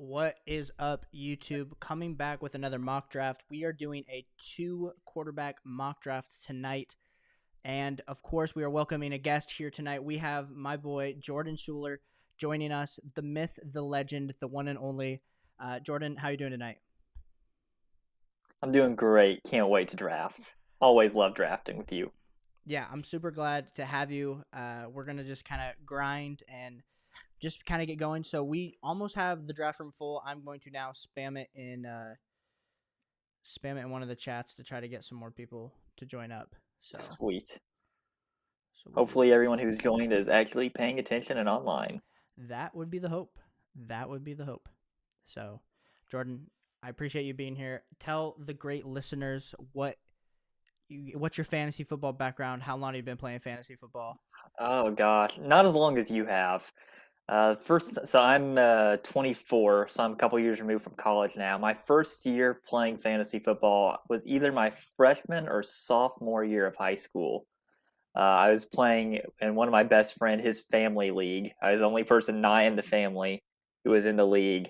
What is up, YouTube? Coming back with another mock draft. We are doing a 2 quarterback mock draft tonight. And of course, we are welcoming a guest here tonight. We have my boy, Jordan Shuler, joining us, the myth, the legend, the one and only. Jordan, how are you doing tonight? I'm doing great. Can't wait to draft. Always love drafting with you. Yeah, I'm super glad to have you. We're going to just kind of grind and just kind of get going. So we almost have the draft room full. I'm going to now spam it in one of the chats to try to get some more people to join up. Sweet. So we'll do Hopefully everyone who's joined is actually paying attention and online. that. Would be the hope. That would be the hope. So, Jordan, I appreciate you being here. Tell the great listeners what's your fantasy football background? How long have you been playing fantasy football? Oh gosh, not as long as you have. So I'm 24, so I'm a couple years removed from college now. My first year playing fantasy football was either my freshman or sophomore year of high school. I was playing in one of my best friend, his family league. I was the only person not in the family who was in the league,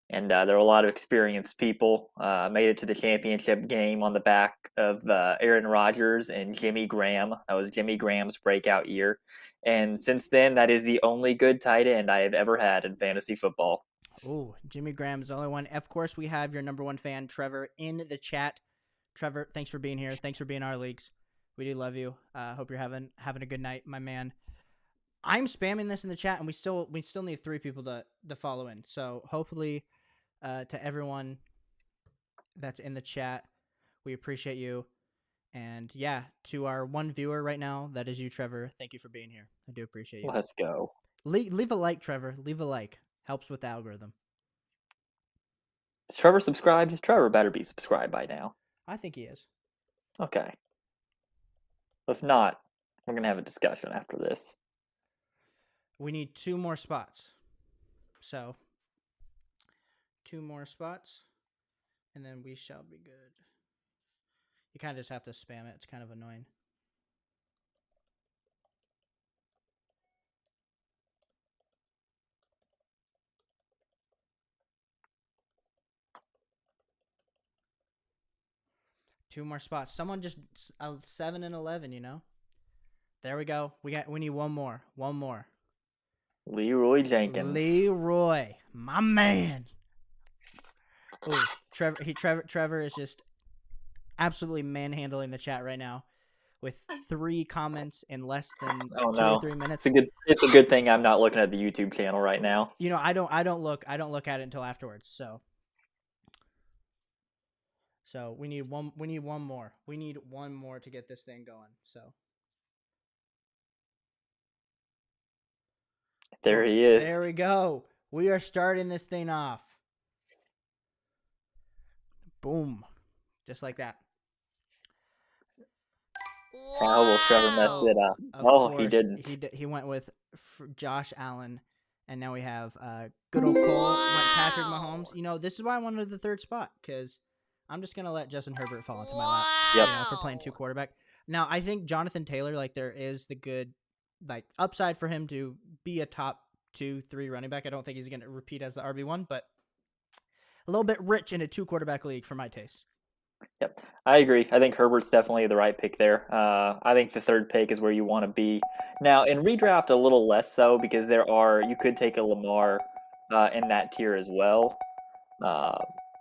and there were a lot of experienced people. Made it to the championship game on the back of Aaron Rodgers and Jimmy Graham. That was Jimmy Graham's breakout year, and since then, that is the only good tight end I have ever had in fantasy football. Oh, Jimmy Graham is the only one. Of course, we have your number one fan, Trevor, in the chat. Trevor, thanks for being here. Thanks for being in our leagues. We do love you. Hope you're having a good night, my man. I'm spamming this in the chat, and we still need 3 people to follow in. So hopefully, to everyone that's in the chat, we appreciate you. And yeah, to our one viewer right now, that is you, Trevor. Thank you for being here. I do appreciate you. Let's go. Leave a like, Trevor. Leave a like. Helps with the algorithm. Is Trevor subscribed? Trevor better be subscribed by now. I think he is. Okay. If not, we're gonna have a discussion after this. We need 2 more spots. So, 2 more spots, and then we shall be good. You kind of just have to spam it. It's kind of annoying. Two more spots. Someone just 7 and 11. There we go. We need one more. One more. Leroy Jenkins. Leroy, my man. Oh, Trevor is just absolutely manhandling the chat right now with 3 comments in less than Oh 2 no, or 3 minutes. it's a good thing I'm not looking at the YouTube channel right now. I don't look at it until afterwards. So we need one more. We need one more to get this thing going. So There he is. there we go. We are starting this thing off. Boom. Just like that. How will Trevor mess it up? Of Oh, course, he didn't. He went with Josh Allen, and now we have good old Cole went Patrick Mahomes. This is why I wanted the 3rd spot, because I'm just gonna let Justin Herbert fall into my lap. Yep. For playing 2 quarterback. Now I think Jonathan Taylor, there is the good upside for him to be a top 2-3 running back. I don't think he's gonna repeat as the RB1, but a little bit rich in a 2 quarterback league for my taste. Yep, I agree. I think Herbert's definitely the right pick there. I think the 3rd pick is where you want to be. Now, in redraft, a little less so because you could take a Lamar in that tier as well.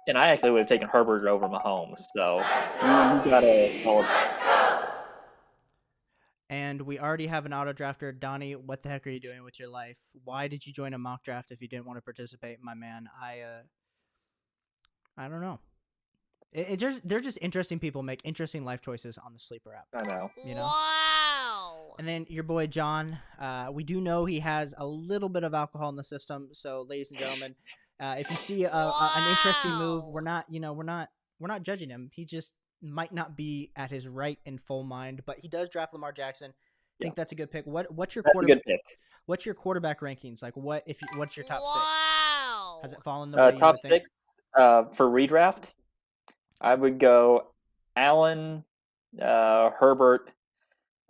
And I actually would have taken Herbert over Mahomes. So you got to follow. And we already have an auto drafter. Donnie, what the heck are you doing with your life? Why did you join a mock draft if you didn't want to participate, my man? I don't know. They're just interesting people make interesting life choices on the Sleeper app. I know. Wow. And then your boy John, we do know he has a little bit of alcohol in the system. So, ladies and gentlemen, if you see an interesting move, we're not judging him. He just might not be at his right and full mind, but he does draft Lamar Jackson. I think that's a good pick. What's your good pick. What's your quarterback rankings? What's your top 6? Has it fallen the way top you would 6 for redraft? I would go Allen, Herbert.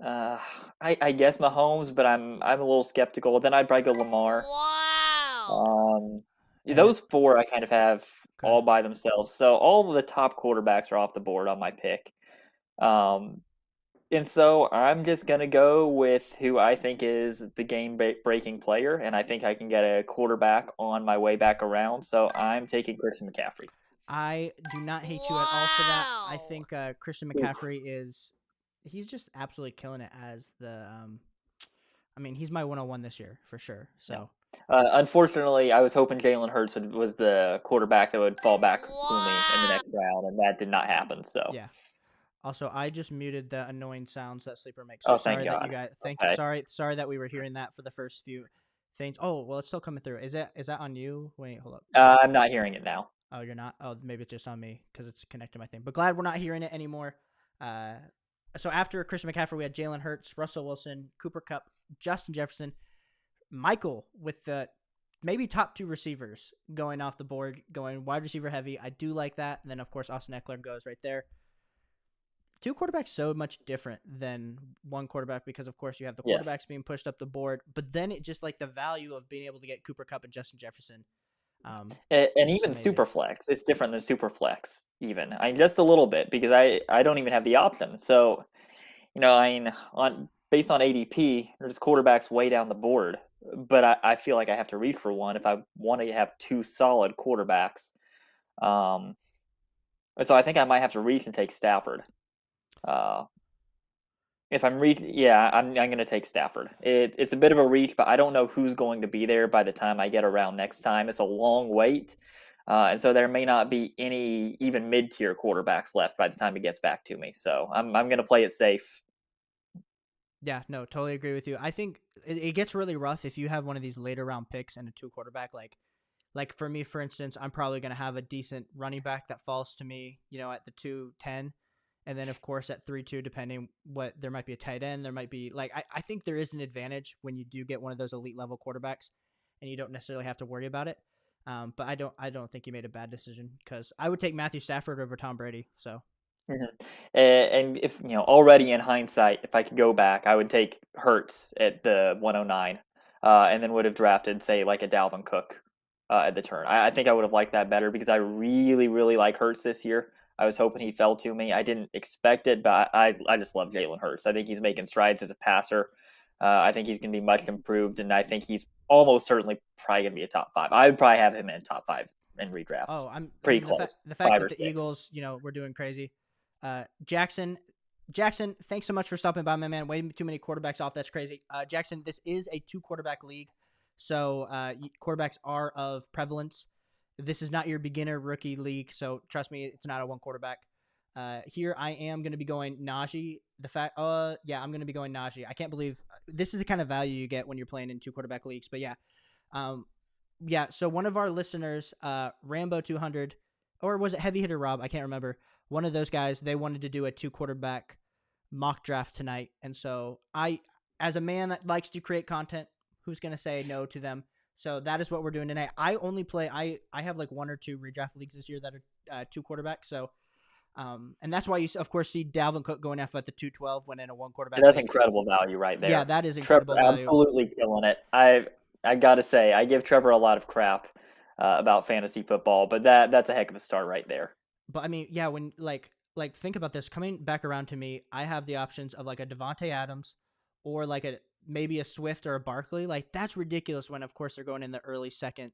I guess Mahomes, but I'm a little skeptical. Then I'd probably go Lamar. Wow. And those four I kind of have okay, all by themselves. So all of the top quarterbacks are off the board on my pick. Um, and so I'm just gonna go with who I think is the game breaking player, and I think I can get a quarterback on my way back around. So I'm taking Christian McCaffrey. I do not hate you at all for that. I Wow. think Christian Oof. McCaffrey he's just absolutely killing it as the I mean, he's my 101 this year for sure. Yeah. So, Unfortunately, I was hoping Jalen Hurts was the quarterback that would fall back to me in the Wow. next round, and that did not happen. So, yeah. Also, I just muted the annoying sounds that Sleeper makes. So oh, thank sorry that you God. guys. Thank you. Okay. Sorry that we were hearing that for the first few things. Oh well, it's still coming through. Is that on you? Wait, hold up. I'm not hearing it now. Oh, you're not. Oh, maybe it's just on me because it's connected to my thing. But glad we're not hearing it anymore. Uh, so after Christian McCaffrey, we had Jalen Hurts, Russell Wilson, Cooper Cup, Justin Jefferson, Michael with the maybe top two receivers going off the board, going wide receiver heavy. I do like that. And then of course Austin Eckler goes right there. Two quarterbacks so much different than one quarterback because of course you have the Yes. quarterbacks being pushed up the board, but then it just like the value of being able to get Cooper Cup and Justin Jefferson And is just even amazing. Superflex, it's different than Superflex even. Just a little bit because I don't even have the option. So, on based on ADP, there's quarterbacks way down the board, but I feel like I have to reach for one if I want to have two solid quarterbacks. Um, so I think I might have to reach and take Stafford. Uh, if I'm yeah, I'm going to take Stafford. It's a bit of a reach, but I don't know who's going to be there by the time I get around next time. It's a long wait, and so there may not be any even mid tier quarterbacks left by the time it gets back to me. So I'm going to play it safe. Yeah, no, totally agree with you. I think it gets really rough if you have one of these later round picks and a two quarterback. Like for me, for instance, I'm probably going to have a decent running back that falls to me, at the 210. And then, of course, at 3-2, depending what there might be a tight end, there might be like, I think there is an advantage when you do get one of those elite level quarterbacks and you don't necessarily have to worry about it. But I don't think you made a bad decision because I would take Matthew Stafford over Tom Brady. So, Mhm. And if already in hindsight, if I could go back, I would take Hertz at the 109, and then would have drafted, say, like a Dalvin Cook at the turn. I think I would have liked that better because I really, really like Hertz this year. I was hoping he fell to me. I didn't expect it, but I just love Jalen Hurts. I think he's making strides as a passer. I think he's going to be much improved, and I think he's almost certainly probably going to be a top five. I would probably have him in top five in redraft. oh, I Pretty mean, the fact close, the fact five that or the six. Eagles, we're doing crazy. Jackson, Jackson, thanks so much for stopping by, my man. Way too many quarterbacks off. That's crazy. Jackson, this is a two quarterback league, so quarterbacks are of prevalence. This is not your beginner rookie league, so trust me, it's not a one quarterback. Here I am going to be going Najee. Yeah, I'm going to be going Najee. I can't believe this is the kind of value you get when you're playing in two quarterback leagues. But um, yeah. So one of our listeners, Rambo 200, or was it Heavy Hitter Rob? I can't remember. One of those guys, they wanted to do a two quarterback mock draft tonight, and so as a man that likes to create content, who's going to say no to them? So that is what we're doing tonight. I only play. I have like one or two redraft leagues this year that are two quarterbacks. So and that's why you of course see Dalvin Cook going F at the 212 when in a one quarterback That's league. incredible value right Yeah, there. that is Trevor incredible value. absolutely killing it. I gotta say, I give Trevor a lot of crap about fantasy football, but that's a heck of a start right there. But I mean, yeah, when think about this coming back around to me, I have the options of like a Devonte Adams or like a maybe a Swift or a Barkley. Like that's ridiculous when of course they're going in the early second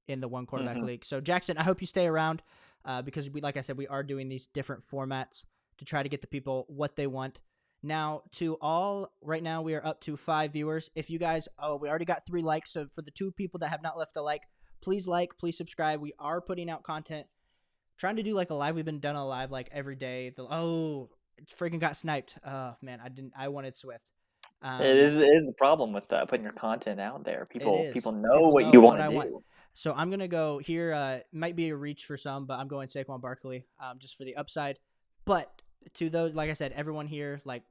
in the one quarterback Hmm. league. So Jackson, I hope you stay around because like I said, we are doing these different formats to try to get the people what they want. Now, to all right now, we are up to 5 viewers. If you guys, we already got 3 likes. So for the 2 people that have not left a like, please subscribe. We are putting out content trying to do like a live. We've been done a live like every day. It freaking got sniped. Oh man, I wanted Swift. Um, It is the problem with putting your content out there. it People is. know People what you know want what to I want. do. So I'm gonna go here. Might be a reach for some, but I'm going Saquon Barkley, just for the upside. But to those, like I said, everyone here, like,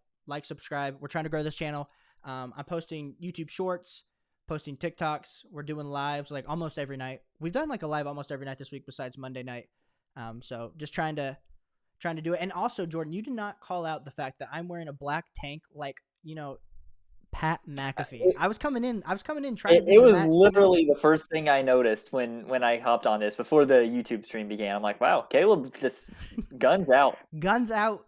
subscribe. We're trying to grow this channel. I'm posting YouTube Shorts, posting TikToks. We're doing lives like almost every night. We've done like a live almost every night this week, besides Monday night. So just trying to do it. And also, Jordan, you did not call out the fact that I'm wearing a black tank, like Pat McAfee. It, I was coming in. Trying to it, be it the was Matt. literally the first thing I noticed when I hopped on this before the YouTube stream began. I'm like, wow, Caleb just guns out. Guns out.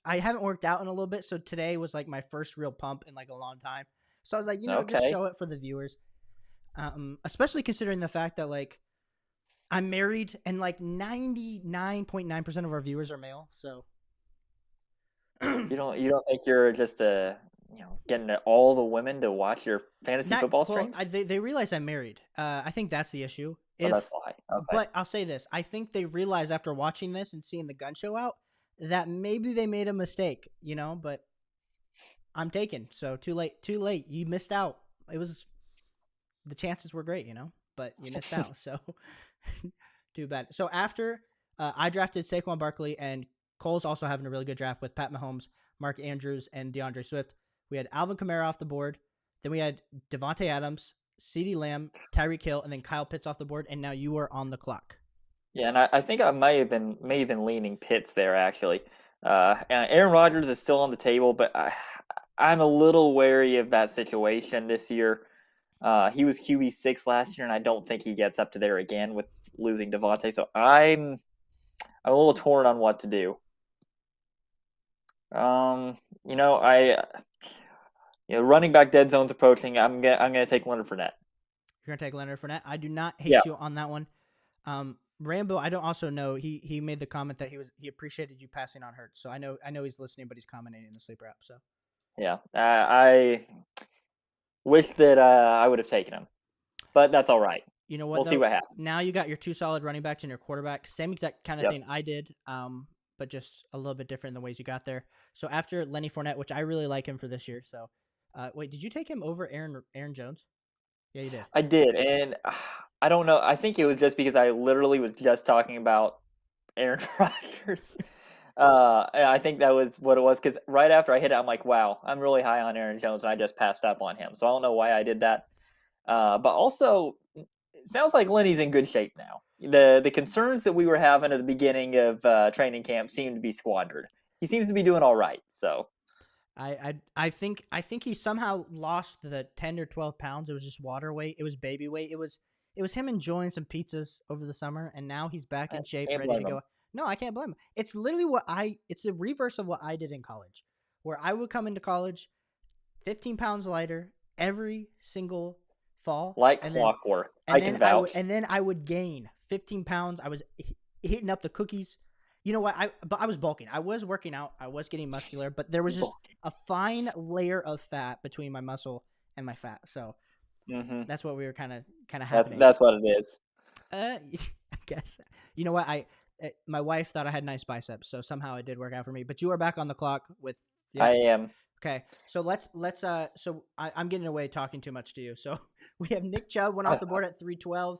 I haven't worked out in a little bit, so today was like my first real pump in like a long time. So I was like, just Okay. show it for the viewers. Especially considering the fact that like I'm married and like 99.9% of our viewers are male. So You don't think you're just getting all the women to watch your fantasy not football well. streams? They realize I'm married. I think that's the issue. Oh, that's If why. Okay. But I'll say this: I think they realize after watching this and seeing the gun show out that maybe they made a mistake. But I'm taken. So too late. Too late. You missed out. It was the chances were great, but you missed out. So too bad. So after I drafted Saquon Barkley, and Cole's also having a really good draft with Pat Mahomes, Mark Andrews, and DeAndre Swift. We had Alvin Kamara off the board. Then we had Devontae Adams, CeeDee Lamb, Tyreek Hill, and then Kyle Pitts off the board. And now you are on the clock. Yeah, and I think I may have been leaning Pitts there actually. And Aaron Rodgers is still on the table, but I'm a little wary of that situation this year. He was QB6 last year, and I don't think he gets up to there again with losing Devontae. So I'm a little torn on what to do. I running back dead zone's approaching. I'm gonna take Leonard Fournette. You're gonna take Leonard Fournette. I do not Yeah, hate you on that one. Rambo, I don't also know he made the comment that he appreciated you passing on Hurts. So I know he's listening, but he's commenting in the sleeper app. So yeah. I wish that I would have taken him, but that's all right. you know what We'll see though? what happens. Now you got your two solid running backs and your quarterback. Same exact kind of Yep. thing I did, but just a little bit different in the ways you got there. So after Lenny Fournette, which I really like him for this year. So wait, did you take him over Aaron Jones? Yeah, you did. I did, and I don't know. I think it was just because I literally was just talking about Aaron Rodgers. And I think that was what it was because right after I hit it, I'm like, wow, I'm really high on Aaron Jones, and I just passed up on him. So I don't know why I did that. But also, it sounds like Lenny's in good shape now. The concerns that we were having at the beginning of training camp seem to be squandered. He seems to be doing all right. So I think he somehow lost the 10 or 12 pounds. It was just water weight. It was baby weight. It was him enjoying some pizzas over the summer, and now he's back I in shape, can't ready to blame go. him. No, I can't blame him. It's literally it's the reverse of what I did in college, where I would come into college 15 pounds lighter every single fall, Like and then clockwork, I and can then I would vouch. and then I would gain 15 pounds. I was hitting up the cookies. You know what? But I was bulking. I was working out. I was getting muscular, but there was just a fine layer of fat between my muscle and my fat. So Mm-hmm. that's what we were kind of That's happening. that's what it is. I guess. You know what? My wife thought I had nice biceps, so somehow it did work out for me. But you are back on the clock with I yeah. am. Okay, so I'm getting away talking too much to you. So we have Nick Chubb went off the board at 312,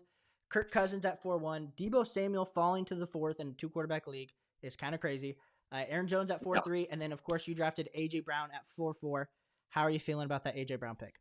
Kirk Cousins at 4-1, Debo Samuel falling to the fourth in a 2 quarterback league is kind of crazy. Aaron Jones at 4-3, and then of course you drafted AJ Brown at 4-4. How are you feeling about that AJ Brown pick?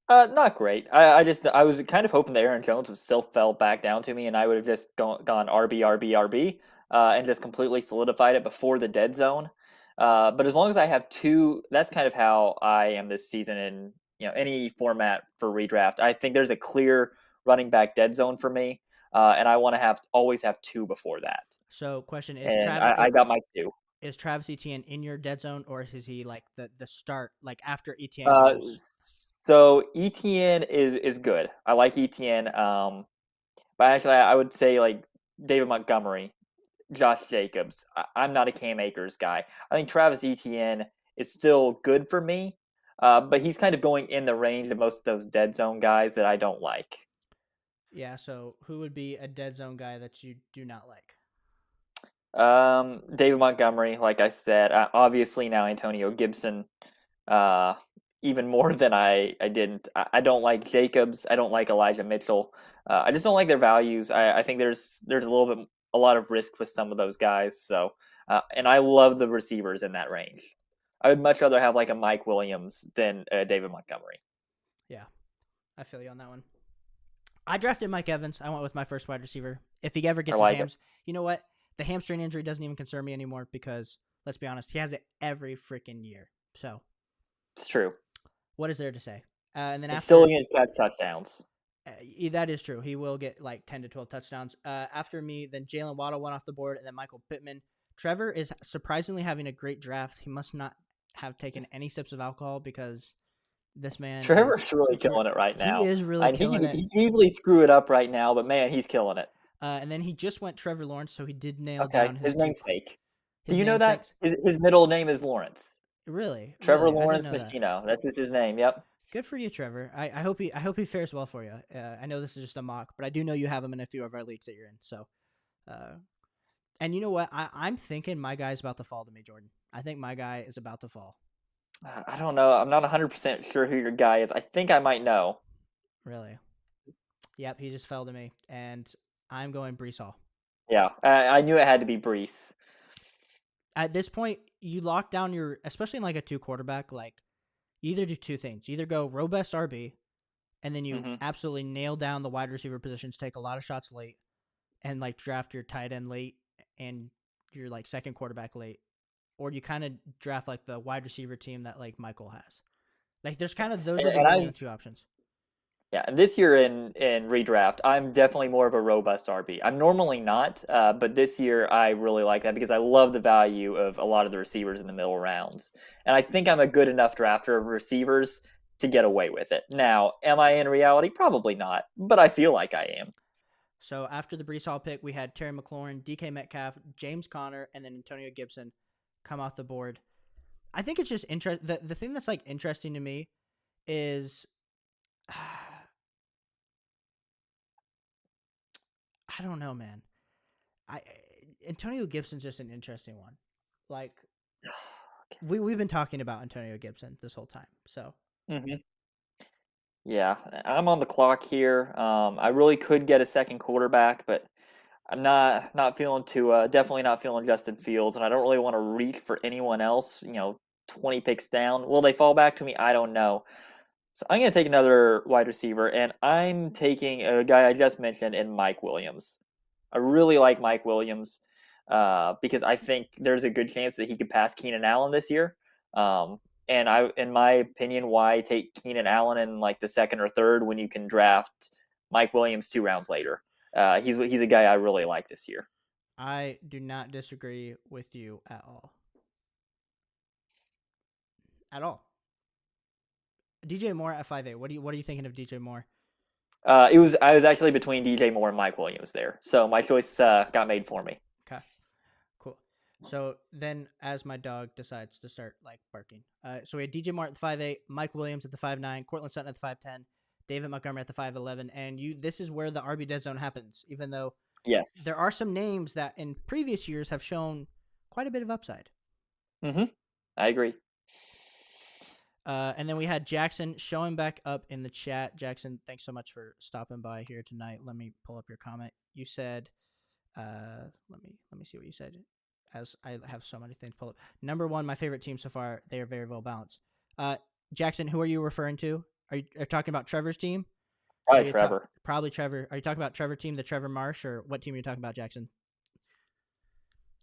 Not great. I was kind of hoping that Aaron Jones would still fell back down to me, and I would have just gone RB RB RB, and just completely solidified it before the dead zone. But as long as I have two, that's kind of how I am this season in any format for redraft. I think there's a clear running back dead zone for me, and I want to always have two before that. So, question is And I got my two. is Travis Etienne in your dead zone, or is he like the start, like after Etienne Uh, goes? so ETN is good. I like ETN. But actually, I would say like David Montgomery, Josh Jacobs. I'm not a Cam Akers guy. I think Travis Etienne is still good for me, but he's kind of going in the range of most of those dead zone guys that I don't like. Yeah. So, who would be a dead zone guy that you do not like? David Montgomery, like I said, obviously now Antonio Gibson, uh, even more than I didn't. I don't like Jacobs. I don't like Elijah Mitchell. I just don't like their values. I think there's a lot of risk with some of those guys. So, and I love the receivers in that range. I would much rather have like a Mike Williams than David Montgomery. Yeah, I feel you on that one. I drafted Mike Evans. I went with my first wide receiver. If he ever I gets his like it. hams, you know what? The hamstring injury doesn't even concern me anymore because let's be honest, he has it every freaking year. So It's true. What is there to say? And then It's still after going to catch touchdowns. that is true. He will get like 10 to 12 touchdowns. After me, then Jalen Waddle went off the board, and then Michael Pittman. Trevor is surprisingly having a great draft. He must not have taken any sips of alcohol because this man is Trevor's really killing it right he now. is really And killing it. he can easily screw it up right now, but man, he's killing it. And then he just went Trevor Lawrence, so he did nail Okay, down his namesake. Do his you know that namesakes. his middle name is Lawrence? Really, Trevor really, I didn't Lawrence know that. Machino. That's just his name. Yep. Good for you, Trevor. I hope he fares well for you. I know this is just a mock, but I do know you have him in a few of our leagues that you're in. So, and you know what? I'm thinking my guy's about to fall to me, Jordan. I think my guy is about to fall. I don't know. I'm not 100% sure who your guy is. I think I might know. Really? Yep, he just fell to me, and I'm going Brees Hall. Yeah, I knew it had to be Brees. At this point, you lock down your, especially in like a two quarterback, like you either do two things. You either go robust RB, and then you absolutely nail down the wide receiver positions, take a lot of shots late, and like draft your tight end late and your like second quarterback late, or you kind of draft like the wide receiver team that like Michael has. Like there's kind of those are the And really two options. Yeah, and this year in redraft, I'm definitely more of a robust RB. I'm normally not, but this year I really like that because I love the value of a lot of the receivers in the middle rounds, and I think I'm a good enough drafter of receivers to get away with it. Now, am I in reality? Probably not, but I feel like I am. So after the Brees Hall pick, we had Terry McLaurin, DK Metcalf, James Conner, and then Antonio Gibson come off the board. I think it's just interesting. The thing that's like interesting to me is I don't know, man. I Antonio Gibson's just an interesting one. Like we've been talking about Antonio Gibson this whole time. So hmm Yeah, I'm on the clock here. I really could get a second quarterback, but I'm not feeling too definitely not feeling Justin Fields, and I don't really want to reach for anyone else. 20 picks down. Will they fall back to me? I don't know. So I'm going to take another wide receiver, and I'm taking a guy I just mentioned in Mike Williams. I really like Mike Williams because I think there's a good chance that he could pass Keenan Allen this year. And in my opinion, why take Keenan Allen in like the second or third when you can draft Mike Williams 2 rounds later? He's a guy I really like this year. I do not disagree with you at all. At all. DJ Moore at 5'8". What are you thinking of DJ Moore? I was actually between DJ Moore and Mike Williams there, so my choice got made for me. Okay, cool. So then, as my dog decides to start like barking, so we had DJ Moore at the 5'8", Mike Williams at the 5'9", Cortland Sutton at the 5'10", David Montgomery at the 5'11", and you. This is where the RB dead zone happens. Even though Yes. there are some names that in previous years have shown quite a bit of upside. I agree. And then we had Jackson showing back up in the chat. Jackson, thanks so much for stopping by here tonight. Let me pull up your comment. You said, let me see what you said. As I have so many things pulled up. Number one, my favorite team so far. They are very well balanced. Jackson, who are you referring to? Are you talking about Trevor's team? Probably Trevor. Probably Trevor. Are you talking about Trevor team, the Trevor Marsh, or what team are you talking about, Jackson?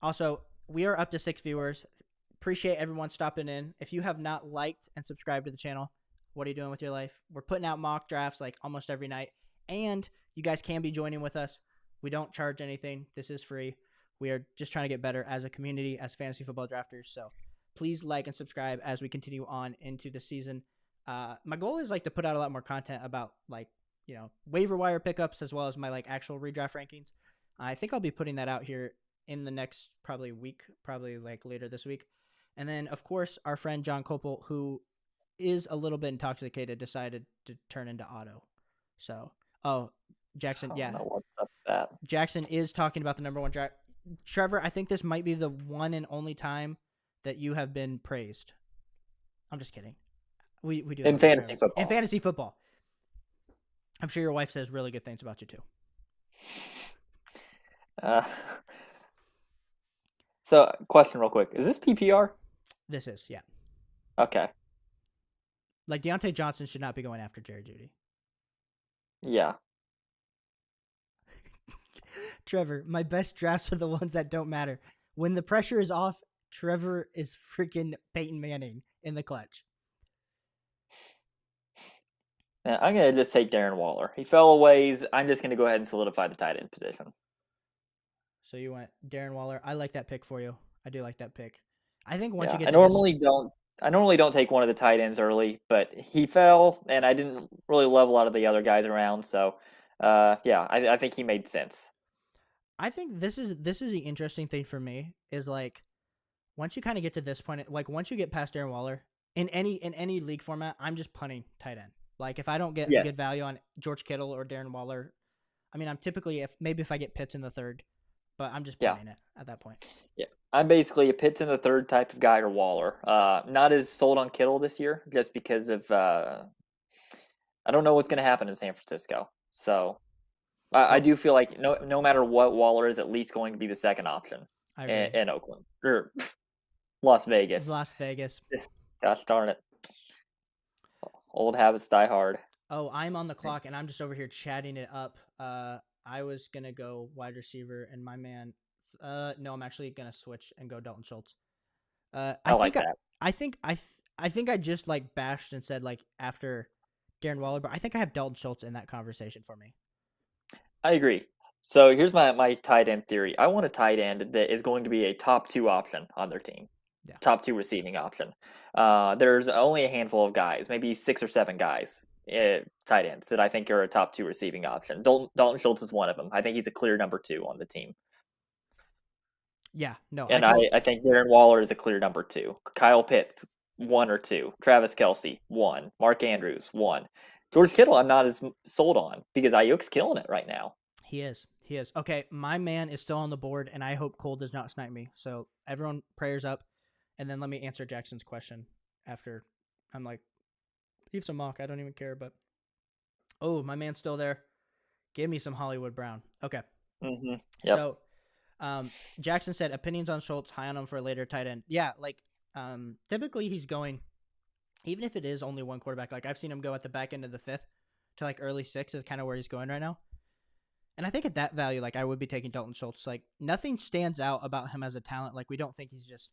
Also, we are up to 6 viewers. Appreciate everyone stopping in. If you have not liked and subscribed to the channel, what are you doing with your life? We're putting out mock drafts like almost every night, and you guys can be joining with us. We don't charge anything. This is free. We are just trying to get better as a community, as fantasy football drafters. So please like and subscribe as we continue on into the season. My goal is like to put out a lot more content about like, waiver wire pickups as well as my like actual redraft rankings. I think I'll be putting that out here in the next probably week, probably like later this week. And then, of course, our friend John Copel, who is a little bit intoxicated, decided to turn into Otto. So, Jackson, I yeah. don't know what's up with that. Jackson is talking about the number one draft. Trevor, I think this might be the one and only time that you have been praised. I'm just kidding. We do In fantasy football. In fantasy football. I'm sure your wife says really good things about you too. So, question real quick. Is this PPR? This is, yeah. Okay. Like Deontay Johnson should not be going after Jerry Jeudy. Yeah. Trevor, my best drafts are the ones that don't matter. When the pressure is off, Trevor is freaking Peyton Manning in the clutch. I'm going to just take Darren Waller. He fell a ways. I'm just going to go ahead and solidify the tight end position. So you went Darren Waller. I like that pick for you. I do like that pick. I think once you Yeah, get I to this, normally don't. I normally don't take one of the tight ends early, but he fell, and I didn't really love a lot of the other guys around. So, yeah, I think he made sense. I think this is the interesting thing for me is like once you kind of get to this point, like once you get past Darren Waller in any league format, I'm just punting tight end. Like if I don't get a good Yes. value on George Kittle or Darren Waller, I mean I'm typically if I get Pitts in the third, but I'm just Yeah. punting it at that point. Yeah. I'm basically a Pitts in the third type of guy or Waller. Not as sold on Kittle this year, just because of I don't know what's going to happen in San Francisco. So I Well, do feel like no matter what, Waller is at least going to be the second option I agree. in Oakland or Las Vegas. Las Vegas. Gosh darn it, old habits die hard. Oh, I'm on the clock and I'm just over here chatting it up. I was gonna go wide receiver and my man. No, I'm actually gonna switch and go Dalton Schultz. I I think like I, that. I think I think I just like bashed and said like after Darren Waller, but I think I have Dalton Schultz in that conversation for me. I agree. So here's my tight end theory. I want a tight end that is going to be a top two option on their team, Yeah, top two receiving option. There's only a handful of guys, maybe 6 or 7 guys, tight ends that I think are a top two receiving option. Dalton Schultz is one of them. I think he's a clear number two on the team. yeah. No, I And told I think Darren Waller is a clear number two. Kyle Pitts, one or two. Travis Kelsey, one. Mark Andrews, one. George Kittle, I'm not as sold on because Ayuk's killing it right now. he is. He is. Okay, my man is still on the board, and I hope Cole does not snipe me. So everyone, prayers up, and then let me answer Jackson's question after. I'm like, leave some mock. I don't even care, but oh, my man's still there. Give me some Hollywood Brown. Okay, Yep. so Jackson said opinions on Schultz, high on him for a later tight end. Yeah, like typically he's going, even if it is only one quarterback. Like I've seen him go at the back end of the fifth to like early six is kind of where he's going right now. And I think at that value, like I would be taking Dalton Schultz. Like nothing stands out about him as a talent. Like we don't think he's just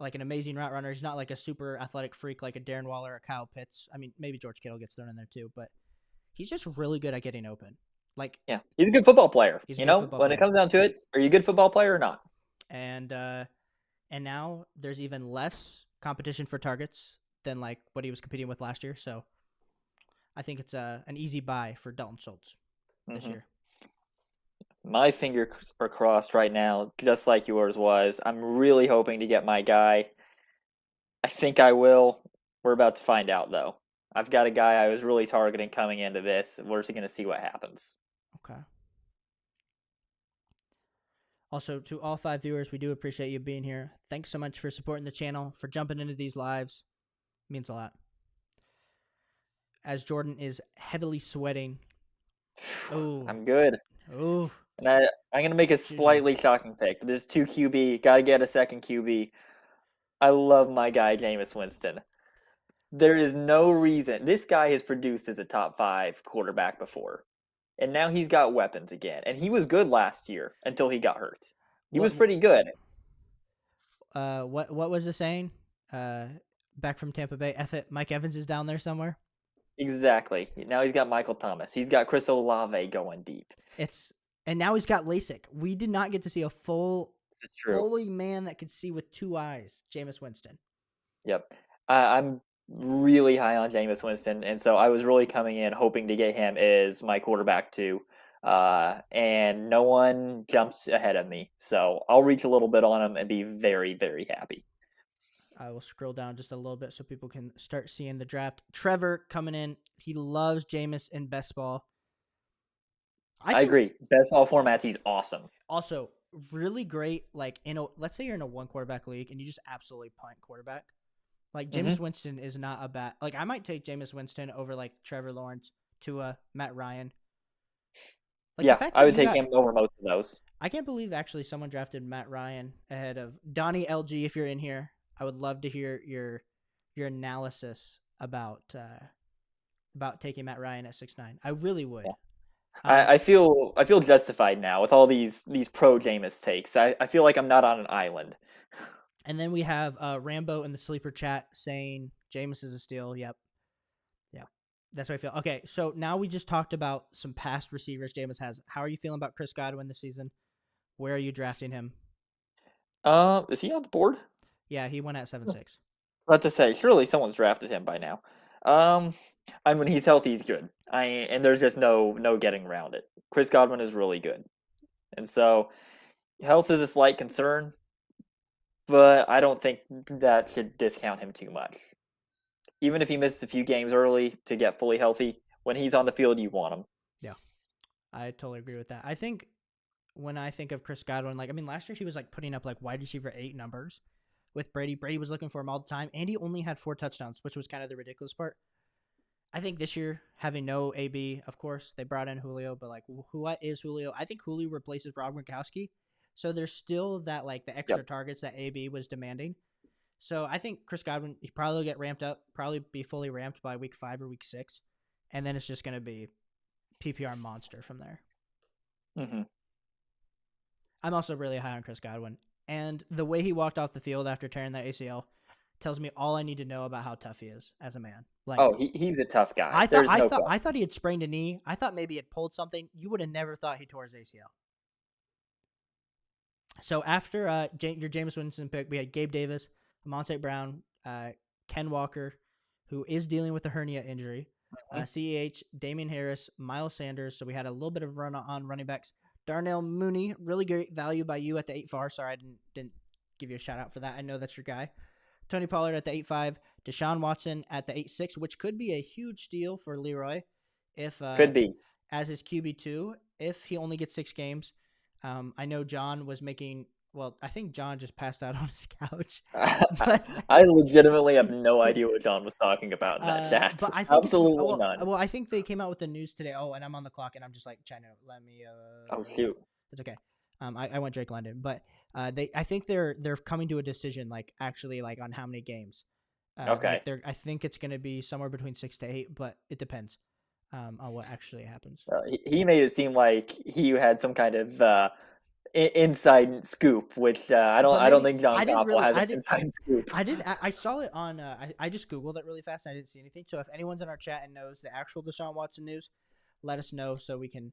like an amazing route runner. He's not like a super athletic freak like a Darren Waller or Kyle Pitts. I mean, maybe George Kittle gets thrown in there too, but he's just really good at getting open. Like Yeah. He's a good football player. he's a You good know, football when it player. comes down to it, are you a good football player or not? And now there's even less competition for targets than like what he was competing with last year. So I think it's an easy buy for Dalton Schultz this hmm year. My fingers are crossed right now, just like yours was. I'm really hoping to get my guy. I think I will. We're about to find out, though. I've got a guy I was really targeting coming into this. We're just going to see what happens. Okay. Also, to all 5 viewers, we do appreciate you being here. Thanks so much for supporting the channel, for jumping into these lives. It means a lot. As Jordan is heavily sweating. Oh, I'm good. oh, And I'm going to make a choose your. slightly shocking pick. This 2 QB. Got to get a second QB. I love my guy, Jameis Winston. There is no reason. This guy has produced as a top 5 quarterback before. And now he's got weapons again. And he was good last year until he got hurt. He What was pretty good. what was the saying? Uh, back from Tampa Bay. F it, Mike Evans is down there somewhere. Exactly. Now he's got Michael Thomas. He's got Chris Olave going deep. It's and now he's got LASIK. We did not get to see a This is true. fully man that could see with two eyes. Jameis Winston. Yep. I'm really high on Jameis Winston, and so I was really coming in hoping to get him as my quarterback too. And no one jumps ahead of me, so I'll reach a little bit on him and be very, very happy. I will scroll down just a little bit so people can start seeing the draft. Trevor coming in. He loves Jameis in best ball. I I think agree. Best ball formats, he's awesome. also really great. Like let's say you're in a one quarterback league and you just absolutely punt quarterback. Like Jameis hmm Winston is not a bad. Like I might take Jameis Winston over like Trevor Lawrence, Tua, Matt Ryan. Like the Yeah, fact I that would you take got. him over most of those. I can't believe actually someone drafted Matt Ryan ahead of Donnie LG. If you're in here, I would love to hear your analysis about taking Matt Ryan at 6'9". I really would. Um, I feel justified now with all these pro Jameis takes. I feel like I'm not on an island. and then we have Rambo in the sleeper chat saying Jameis is a steal. Yep, yep. That's what I feel. Okay, so now we just talked about some past receivers Jameis has. How are you feeling about Chris Godwin this season? Where are you drafting him? Is he on the board? Yeah, he went at 7-6. About to say, surely someone's drafted him by now. Um, and when he's healthy, he's good. And there's just no getting around it. Chris Godwin is really good, and so health is a slight concern, but I don't think that should discount him too much. Even if he misses a few games early to get fully healthy, when he's on the field, you want him. Yeah, I totally agree with that. I think when I think of Chris Godwin, like, I mean, last year he was like putting up like wide receiver 8 numbers with Brady. Brady was looking for him all the time, and he only had 4 touchdowns, which was kind of the ridiculous part. I think this year, having no AB, of course, they brought in Julio, but like, what is Julio? I think Julio replaces Rob Gronkowski. So there's still that, like, the extra Yep. targets that AB was demanding. So I think Chris Godwin, he probably will get ramped up, probably be fully ramped by week 5 or week 6. And then it's just going to be PPR monster from there. Mm-hmm. I'm also really high on Chris Godwin. And the way he walked off the field after tearing that ACL tells me all I need to know about how tough he is as a man. Like, Oh, he's a tough guy. I thought There's I no thought question. I thought he had sprained a knee. I thought maybe he had pulled something. You would have never thought he tore his ACL. So after your Jameis Winston pick, we had Gabe Davis, Monte Brown, Ken Walker, who is dealing with a hernia injury, Mhm. CEH, Damian Harris, Miles Sanders. So we had a little bit of run on running backs. Darnell Mooney, really great value by you at the 8-4. Sorry, I didn't give you a shout out for that. I know that's your guy. Tony Pollard at the 8-5, Deshaun Watson at the 8-6, which could be a huge steal for Leroy if Could be. as his QB2 if he only gets 6 games. I know John was making. Well, I think John just passed out on his couch, but I legitimately have no idea what John was talking about in that chat. but I think it's Absolutely none. well. I think they came out with the news today. Oh, and I'm on the clock, and I'm just like, China, let me. Oh shoot. It's okay. I went Drake London, but I think they're coming to a decision, like actually, like on how many games. Okay. I think it's going to be somewhere between 6 to 8, but it depends on what actually happens. He made it seem like he had some kind of inside scoop, which But I don't maybe think John I didn't Koppel really. has an inside scoop. I didn't. I saw it on. I just googled it really fast. And I didn't see anything. So if anyone's in our chat and knows the actual Deshaun Watson news, let us know so we can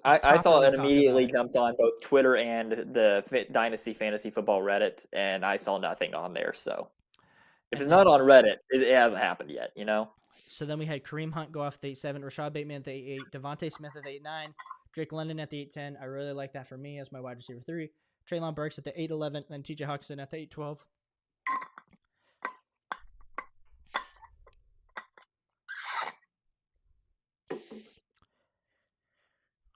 I saw it properly and talk about immediately it. jumped on both Twitter and the Dynasty Fantasy Football Reddit, and I saw nothing on there. So if And it's not then on Reddit, it hasn't happened yet. You know. so then we had Kareem Hunt go off at the 8-7, Rashad Bateman at the 8-8, Devontae Smith at the 8-9, Drake London at the 8-10. I really like that for me as my wide receiver 3. Traylon Burks at the 8-11, then TJ Hawkinson at the 8-12.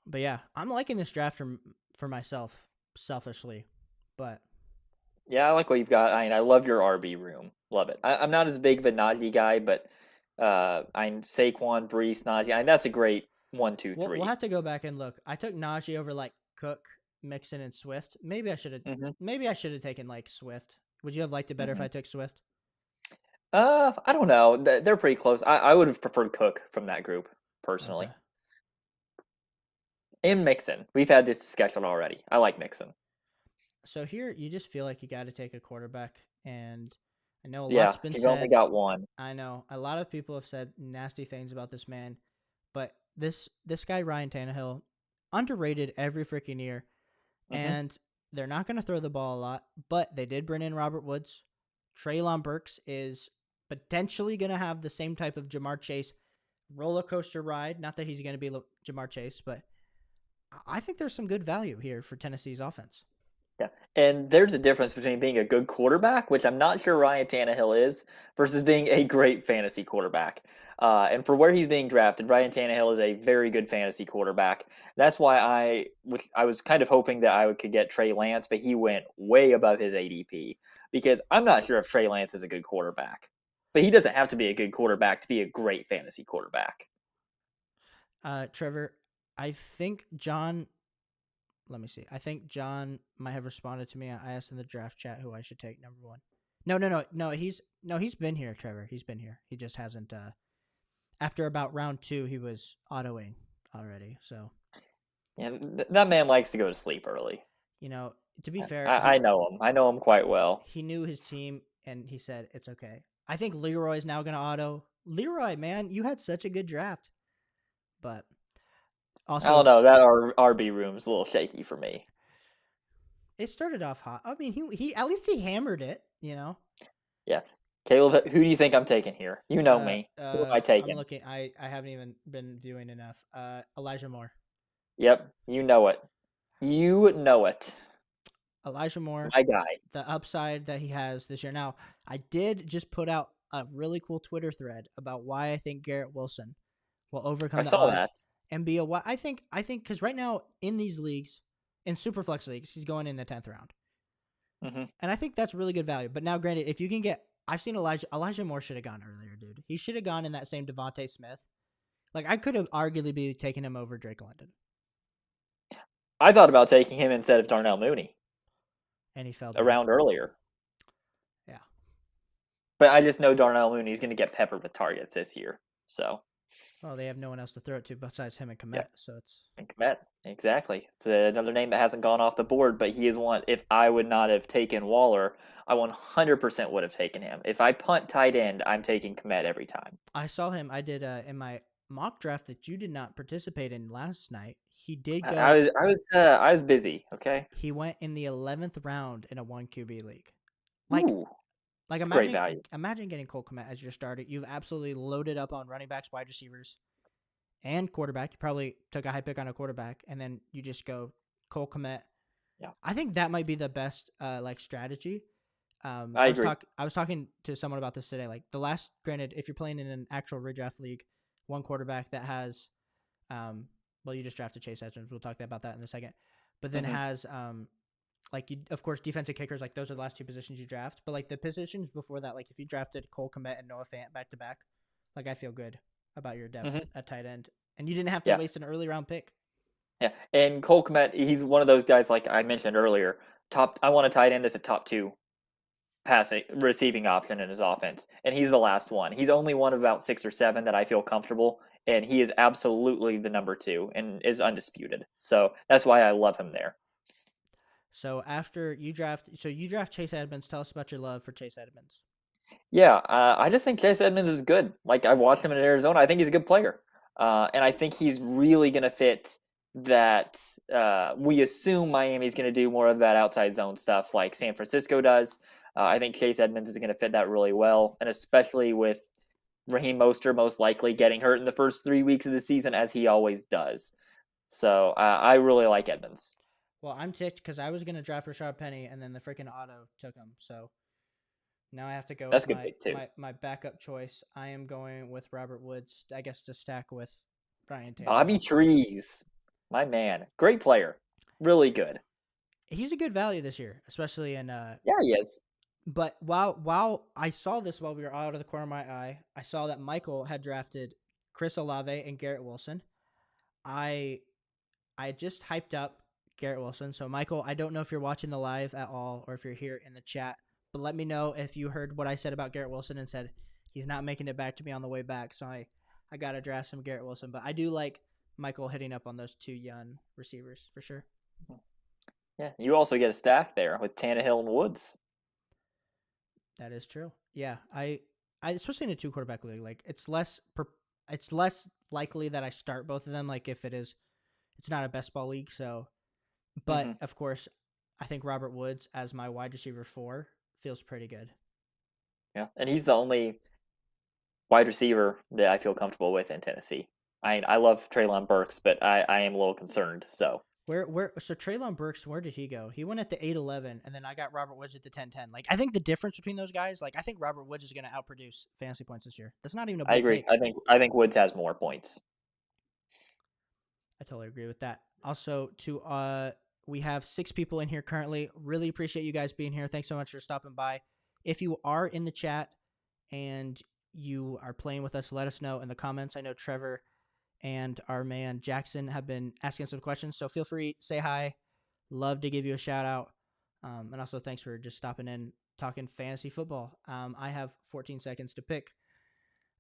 But yeah, I'm liking this draft for myself, selfishly. But Yeah, I like what you've got. I love your RB room. Love it. I'm not as big of a Najee guy, but I'm Saquon, Brees, Najee. That's a great one, two, we'll three. have to go back and look. I took Najee over like Cook, Mixon, and Swift. Mm-hmm. Maybe I should have taken like Swift. Would you have liked it better if Mm-hmm. I took Swift? I don't know. They're pretty close. I would have preferred Cook from that group Okay. personally, and Mixon. We've had this discussion already. I like Mixon. So here you just feel like you got to take a quarterback, and I know a Yeah, lot's been if you've only said. got one. I know a lot of people have said nasty things about this man, but this guy Ryan Tannehill underrated every freaking year, Mm-hmm. and they're not going to throw the ball a lot, but they did bring in Robert Woods. Traylon Burks is potentially going to have the same type of Jamar Chase roller coaster ride. Not that he's going to be Jamar Chase, but I think there's some good value here for Tennessee's offense. Yeah, and there's a difference between being a good quarterback, which I'm not sure Ryan Tannehill is, versus being a great fantasy quarterback. And for where he's being drafted, Ryan Tannehill is a very good fantasy quarterback. That's why I was kind of hoping that I could get Trey Lance, but he went way above his ADP because I'm not sure if Trey Lance is a good quarterback. But he doesn't have to be a good quarterback to be a great fantasy quarterback. Trevor, I think John. Let me see. I think John might have responded to me. I asked in the draft chat who I should take number one. No. He's been here, Trevor. He's been here. He just hasn't. After about round 2, he was autoing already. So Yeah, that man likes to go to sleep early. you know, to be fair, I know him. I know him quite well. he knew his team, and he said it's okay. I think Leroy's now going to auto. Leroy, man, you had such a good draft, but I don't also know. That RB room's a little shaky for me. it started off hot. I mean, he at least he hammered it, you know. Yeah. Caleb, who do you think I'm taking here? You know me. Who am I I'm taking? looking. I haven't even been viewing enough. Elijah Moore. Yep, you know it. You know it. Elijah Moore, My guy. the upside that he has this year. Now, I did just put out a really cool Twitter thread about why I think Garrett Wilson will I overcome the saw odds that. and be a what I think because right now in these leagues, in Superflex leagues, he's going in the 10th round, Hmm. and I think that's really good value. But now, granted, if you can get, I've seen Elijah Moore should have gone earlier, dude. He should have gone in that same Devontae Smith. Like I could have arguably be taking him over Drake London, I thought about taking him instead of Darnell Mooney and he fell a to me. round earlier. Yeah. But I just know Darnell Mooney's going to get peppered with targets this year. So, Well, they have no one else to throw it to besides him and yeah. Komet, so it's And Komet, exactly. It's another name that hasn't gone off the board, but he is one. If I would not have taken Waller, I 100% would have taken him. If I punt tight end, I'm taking Komet every time. I saw him. I did in my mock draft that you did not participate in last night. He did I go. was I was uh, I was busy. Okay. He went in the 11th round in a one QB league. Like, Ooh, like it's great imagine value. imagine getting Cole Kmet as your starter. You've absolutely loaded up on running backs, wide receivers, and quarterback. You probably took a high pick on a quarterback, and then you just go Cole Kmet. Yeah, I think that might be the best like strategy. I agree. I was talking to someone about this today. Like the last, granted, if you're playing in an actual redraft league, one quarterback that has, well, you just drafted Chase Edmonds. We'll talk about that in a second. But then Hmm. has like you, of course, defensive kickers. Like those are the last two positions you draft. But like the positions before that, like if you drafted Cole Kmet and Noah Fant back to back, like I feel good about your depth Hmm. at tight end, and you didn't have to Yeah, waste an early round pick. yeah. And Cole Kmet, he's one of those guys like I mentioned earlier. Top, I want a tight end as a top two passing receiving option in his offense, and he's the last one. He's only one of about 6 or 7 that I feel comfortable, and he is absolutely the number 2 and is undisputed. So that's why I love him there. So after you draft Chase Edmonds. Tell us about your love for Chase Edmonds. Yeah, I just think Chase Edmonds is good. Like I've watched him in Arizona. I think he's a good player, and I think he's really going to fit that. We assume Miami's going to do more of that outside zone stuff, like San Francisco does. I think Chase Edmonds is going to fit that really well, and especially with Raheem Mostert most likely getting hurt in the first 3 weeks of the season, as he always does. So I really like Edmonds. Well, I'm ticked because I was gonna draft Rashad Penny, and then the freaking auto took him. So now I have to go That's with a good pick too. my backup choice. I am going with Robert Woods, I guess, to stack with Ryan Bobby Tannehill. Trees, my man, great player, really good. He's a good value this year, especially in Yeah, he is. But while I saw this while we were out of the corner of my eye, I saw that Michael had drafted Chris Olave and Garrett Wilson. I I just hyped up Garrett Wilson. So, Michael, I don't know if you're watching the live at all or if you're here in the chat, but let me know if you heard what I said about Garrett Wilson and said he's not making it back to me on the way back. So, I got to draft some Garrett Wilson. But I do like Michael hitting up on those two young receivers for sure. Yeah, you also get a stack there with Tannehill and Woods. That is true. Yeah. I especially in a two quarterback league, like it's less likely that I start both of them. Like if it's not a best ball league. So, but Hmm. of course, I think Robert Woods as my wide receiver 4 feels pretty good. Yeah, and he's the only wide receiver that I feel comfortable with in Tennessee. I love Traylon Burks, but I am a little concerned. So So Traylon Burks, where did he go? He went at the 8-11, and then I got Robert Woods at the 10-10. Like I think the difference between those guys, like I think Robert Woods is going to outproduce fantasy points this year. That's not even a I bold agree. take. I think Woods has more points. I totally agree with that. Also, to we have 6 people in here currently. Really appreciate you guys being here. Thanks so much for stopping by. If you are in the chat and you are playing with us, let us know in the comments. I know Trevor and our man Jackson have been asking some questions, so feel free, say hi. Love to give you a shout out. And also thanks for just stopping in talking fantasy football. I have 14 seconds to pick.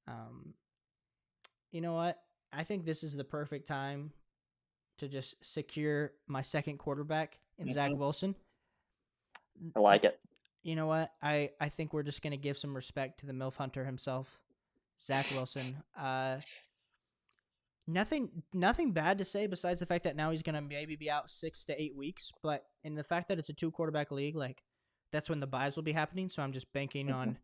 Um, you know what? I think this is the perfect time to just secure my second quarterback in Zach Hmm. Wilson. I like it. You know what? I think we're just going to give some respect to the MILF Hunter himself Zach Wilson. Nothing bad to say besides the fact that now he's gonna maybe be out 6 to 8 weeks. But in the fact that it's a 2 quarterback league, like that's when the buys will be happening. So I'm just banking Mhm. on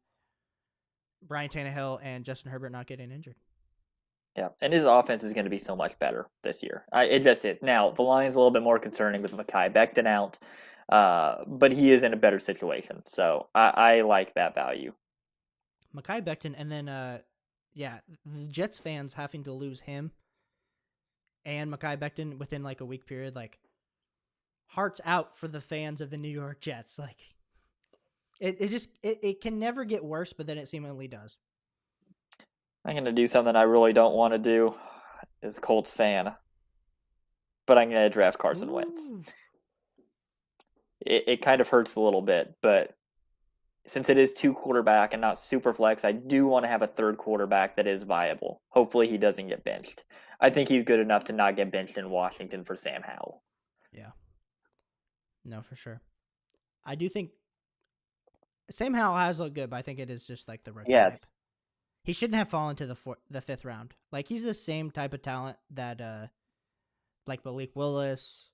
Brian Tannehill and Justin Herbert not getting injured. Yeah, and his offense is going to be so much better this year. It just is. Now the line's a little bit more concerning with Mekhi Becton out, but he is in a better situation, so I like that value. Mekhi Becton, and then yeah, the Jets fans having to lose him and Mekhi Becton within like a week period, like hearts out for the fans of the New York Jets. Like it can never get worse, but then it seemingly does. I'm going to do something I really don't want to do as a Colts fan, but I'm going to draft Carson Wentz. Ooh. It kind of hurts a little bit, but since it is 2 quarterback and not super flex, I do want to have a third quarterback that is viable. Hopefully, he doesn't get benched. I think he's good enough to not get benched in Washington for Sam Howell. Yeah. No, for sure. I do think Sam Howell has looked good, but I think it is just like the rookie hype. Yes. He shouldn't have fallen to the fifth round. Like he's the same type of talent that like Malik Willis.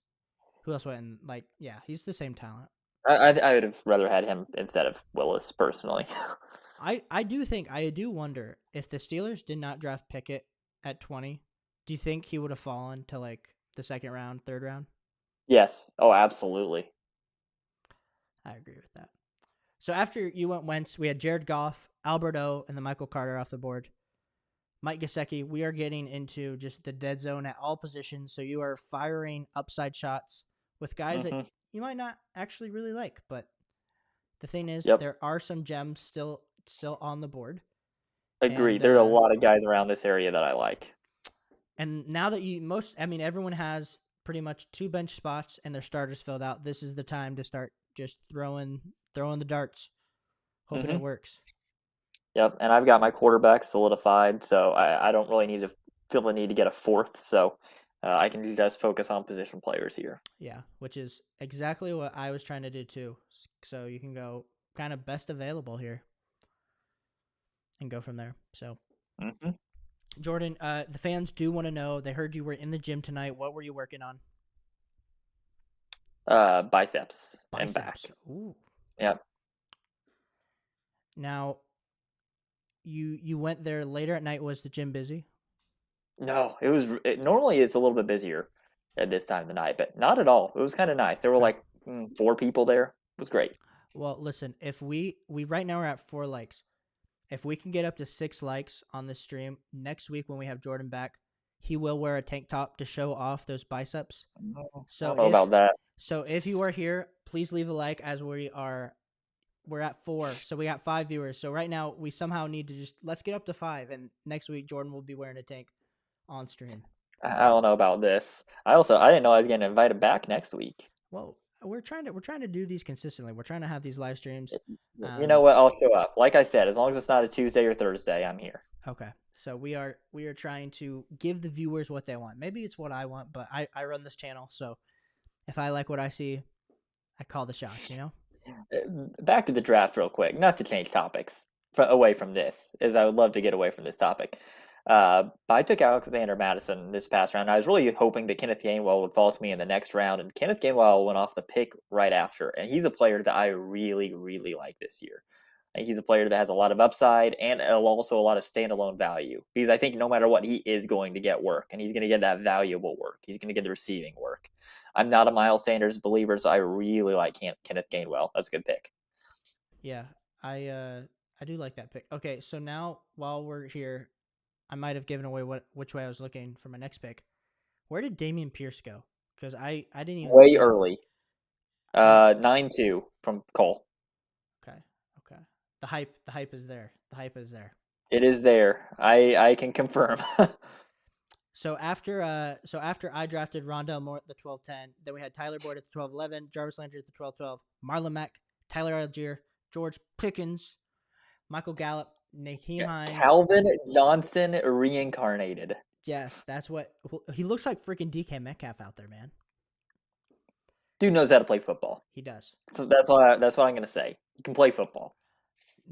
Who else went in? Like yeah, he's the same talent. I would have rather had him instead of Willis personally. I do wonder if the Steelers did not draft Pickett at 20. Do you think he would have fallen to like the second round, third round? Yes. Oh, absolutely. I agree with that. So after you went Wentz, we had Jared Goff, Alberto, and then Michael Carter off the board. Mike Gesicki, we are getting into just the dead zone at all positions. So you are firing upside shots with guys that Hmm. you might not actually really like, but the thing is, Yep. there are some gems still on the board, Agreed. and There are a lot of guys around this area that I like. now that everyone has pretty much 2 bench spots and their starters filled out. This is the time to start just throwing the darts, hoping it Hmm. works. Yep. And I've got my quarterback solidified, so I don't really need to feel the need to get a fourth. So I can just focus on position players here. Yeah, which is exactly what I was trying to do too. So you can go kind of best available here and go from there. So Hmm. Jordan, the fans do want to know. They heard you were in the gym tonight. What were you working on? Biceps and back. Biceps. Ooh. Yep. Now you went there later at night. Was the gym busy? No, normally it's a little bit busier at this time of the night, but not at all. It was kind of nice. There were Okay. like 4 people there. It was great. Well, listen. If we right now we're at 4 likes. If we can get up to 6 likes on this stream next week when we have Jordan back, he will wear a tank top to show off those biceps. I So don't know about that. if you are here, please leave a like as we're at 4. So we got 5 viewers. So right now we somehow need to just let's get up to 5 and next week Jordan will be wearing a tank on stream. I don't know about this. I didn't know I was getting invited back next week. Well, we're trying to do these consistently. We're trying to have these live streams. You know what? I'll show up. Like I said, as long as it's not a Tuesday or Thursday, I'm here. Okay. So we are trying to give the viewers what they want. Maybe it's what I want, but I run this channel, so if I like what I see, I call the shots, you know? Back to the draft real quick. Not to change topics away from this, as I would love to get away from this topic. But I took Alexander Madison this past round. I was really hoping that Kenneth Gainwell would fall to me in the next round, and Kenneth Gainwell went off the pick right after. And he's a player that I really, really like this year. I think he's a player that has a lot of upside and also a lot of standalone value because I think no matter what, he is going to get work and he's going to get that valuable work. He's going to get the receiving work. I'm not a Miles Sanders believer, so I really like Kenneth Gainwell. That's a good pick. Yeah. I do like that pick. Okay, so now while we're here, I might have given away which way I was looking for my next pick. Where did Damian Pierce go? Because I didn't even Way see him. early. I 9-2 from Cole. Okay. Okay. The hype is there. The hype is there. It is there. I can confirm. So after I drafted Rondell Moore at the 12-10, then we had Tyler Boyd at the 12-11, Jarvis Landry at the 12-12, Marlon Mack, Tyler Algier, George Pickens, Michael Gallup, Naheem Hines. Calvin Johnson reincarnated. Yes, that's what he looks like. Freaking DK Metcalf out there, man. Dude knows how to play football. He does. So that's what I'm gonna say. He can play football.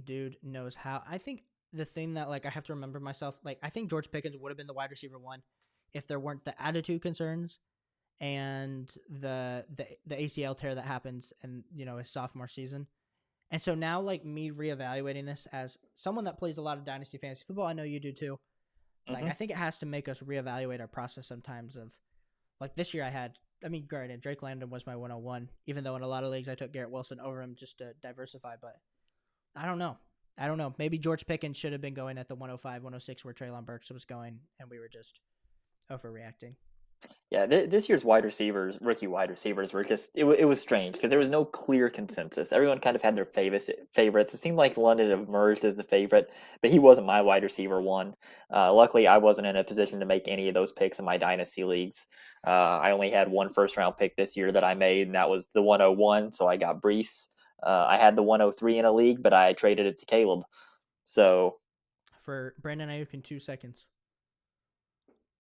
Dude knows how. I think the thing that like I have to remember myself, like I think George Pickens would have been the wide receiver one if there weren't the attitude concerns and the ACL tear that happens and his sophomore season. And so now like me reevaluating this as someone that plays a lot of dynasty fantasy football, I know you do too. Like Hmm. I think it has to make us reevaluate our process sometimes of like this year I mean granted Drake London was my 101 even though in a lot of leagues I took Garrett Wilson over him just to diversify, but I don't know. I don't know. Maybe George Pickens should have been going at the 105, 106 where Treylon Burks was going, and we were just overreacting. Yeah, this year's wide receivers, rookie wide receivers, were just it was strange because there was no clear consensus. Everyone kind of had their favorites. It seemed like London emerged as the favorite, but he wasn't my wide receiver one. Luckily, I wasn't in a position to make any of those picks in my dynasty leagues. I only had one first round pick this year that I made, and that was the 101. So I got Brees. I had the 103 in a league, but I traded it to Caleb. So For Brandon Ayuk in 2 seconds.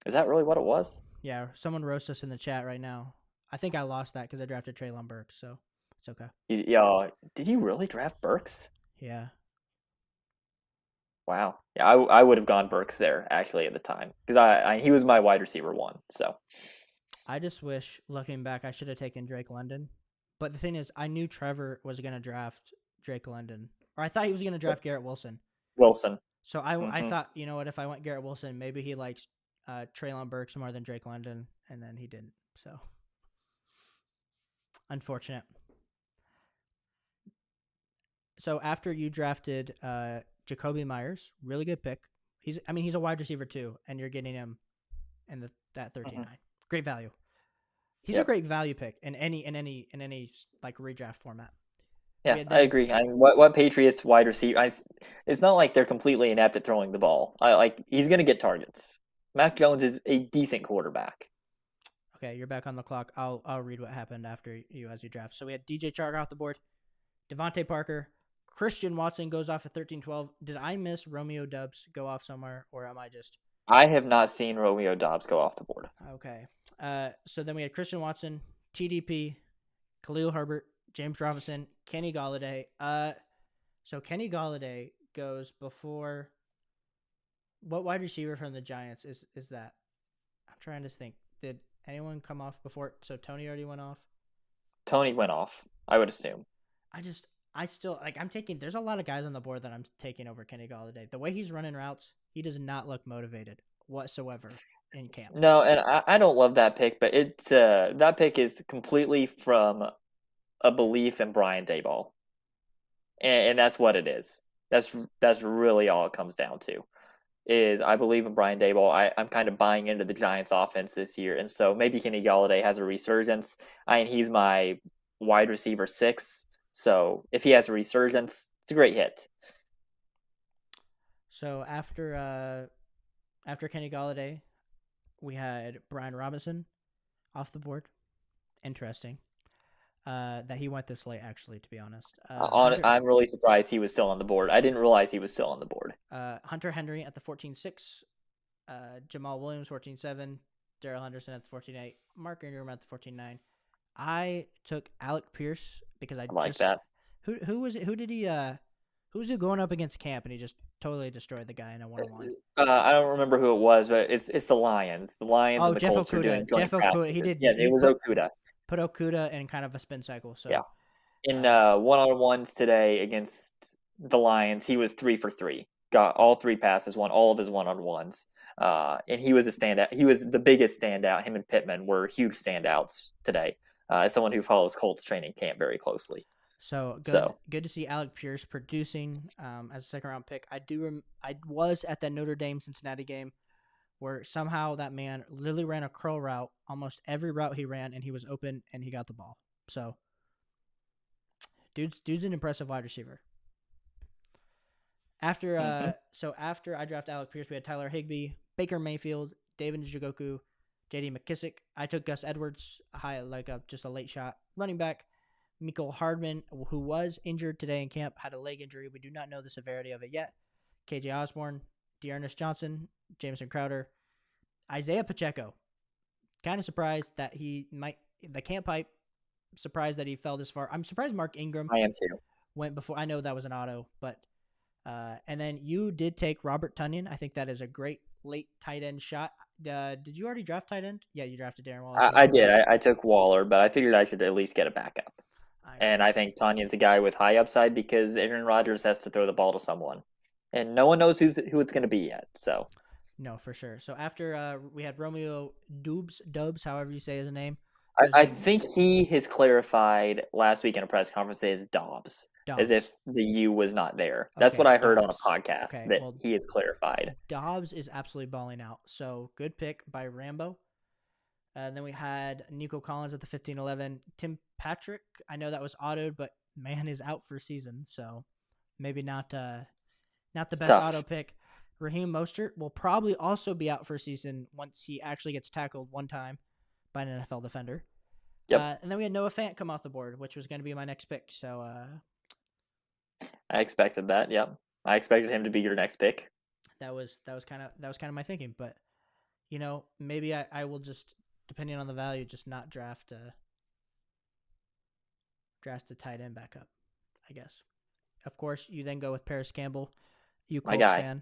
is that really what it was? Yeah, someone roast us in the chat right now. I think I lost that because I drafted Treylon Burks, so it's okay. Yeah, did you really draft Burks? Yeah. Wow. Yeah, I would have gone Burks there actually at the time because he was my wide receiver one. So I just wish, looking back, I should have taken Drake London. But the thing is, I knew Trevor was going to draft Drake London. Or I thought he was going to draft Garrett Wilson. Wilson. So I Hmm. thought, you know what, if I went Garrett Wilson, maybe he likes Treylon Burks more than Drake London, and then he didn't. So unfortunate. So after you drafted Jacoby Myers, really good pick. He's a wide receiver too, and you're getting him in that 13-9. Hmm. Great value. He's a Yep. great value pick in any like redraft format. Yeah, We had I then agree. I mean, what Patriots wide receiver? It's not like they're completely inept at throwing the ball. He's going to get targets. Mac Jones is a decent quarterback. okay, you're back on the clock. I'll read what happened after you as you draft. So we had DJ Chark off the board, Devontae Parker, Christian Watson goes off at 13-12. Did I miss Romeo Dubs go off somewhere, or am I just I have not seen Romeo Dobbs go off the board. okay? So then we had Christian Watson, TDP, Khalil Herbert, James Robinson, Kenny Galladay. So Kenny Galladay goes before. What wide receiver from the Giants is that? I'm trying to think. Did anyone come off before? So Tony already went off. Tony went off, I would assume. I still like. I'm taking. There's a lot of guys on the board that I'm taking over Kenny Galladay. The way he's running routes, he does not look motivated whatsoever in camp. No, and I don't love that pick, but it's that pick is completely from a belief in Brian Daboll, and that's what it is. That's really all it comes down to. Is I believe in Brian Daboll. I'm kind of buying into the Giants' offense this year, and so maybe Kenny Galladay has a resurgence. He's my wide receiver 6, so if he has a resurgence, it's a great hit. So after Kenny Galladay, we had Brian Robinson off the board. Interesting. That he went this late, actually, to be honest. I'm really surprised he was still on the board. I didn't realize he was still on the board. Hunter Henry at the 14-6, Jamal Williams 14-7, Darrell Henderson at the 14-8, Mark Ingram at the 14-9. I took Alec Pierce because I I like just that. who was it? Who was it going up against Camp and he just totally destroyed the guy in a 1-on-1. I don't remember who it was, but it's the Lions. The Lions Oh, and the Jeff Colts are doing Okuda. joint Jeff Okuda. practices. Yeah, it He was Okuda. put Okuda in kind of a spin cycle. Yeah. So In uh, one-on-ones today against the Lions, he was 3 for 3. Got all 3 passes, won all of his one-on-ones. And he was a standout. He was the biggest standout. Him and Pittman were huge standouts today. As someone who follows Colts training camp very closely. So So good to see Alec Pierce producing as a second round pick. I was at that Notre Dame Cincinnati game where somehow that man literally ran a curl route almost every route he ran and he was open and he got the ball. So dude's an impressive wide receiver. mhm. After I draft Alec Pierce, we had Tyler Higbee, Baker Mayfield, David Njoku, J.D. McKissick. I took Gus Edwards, just a late shot running back. Mecole Hardman, who was injured today in camp, had a leg injury. We do not know the severity of it yet. KJ Osborne, Dearness Johnson, Jameson Crowder, Isaiah Pacheco. Kind of surprised that the camp hype. Surprised that he fell this far. I'm surprised Mark Ingram I am too. went before. I know that was an auto, but And then you did take Robert Tunyon. I think that is a great late tight end shot. Did you already draft tight end? Yeah, you drafted Darren Waller, so I never did. mind. I took Waller, but I figured I should at least get a backup. I And agree. I think Tanyan's a guy with high upside because Aaron Rodgers has to throw the ball to someone, and no one knows who it's going to be yet. So No, for sure. So after we had Romeo Dubs, however you say his name, I, goes I to think he has clarified last week in a press conference as Dobbs, as if Dobbs. the U was not there. That's what Okay, I heard on a Dobbs. podcast Okay, that well, he has clarified. Dobbs is absolutely balling out. So good pick by Rambo. Then we had Nico Collins at the 15-11. Tim Patrick, I know that was autoed, but man is out for season, so maybe not the It's best auto tough. pick. Raheem Mostert will probably also be out for a season once he actually gets tackled one time by an NFL defender. Yep, And then we had Noah Fant come off the board, which was going to be my next pick. So I expected that. Yep, I expected him to be your next pick. that was kind of my thinking. But maybe I will just, depending on the value, just not draft a tight end back up, I guess. Of course, you then go with Paris Campbell, you My Colts guy. fan.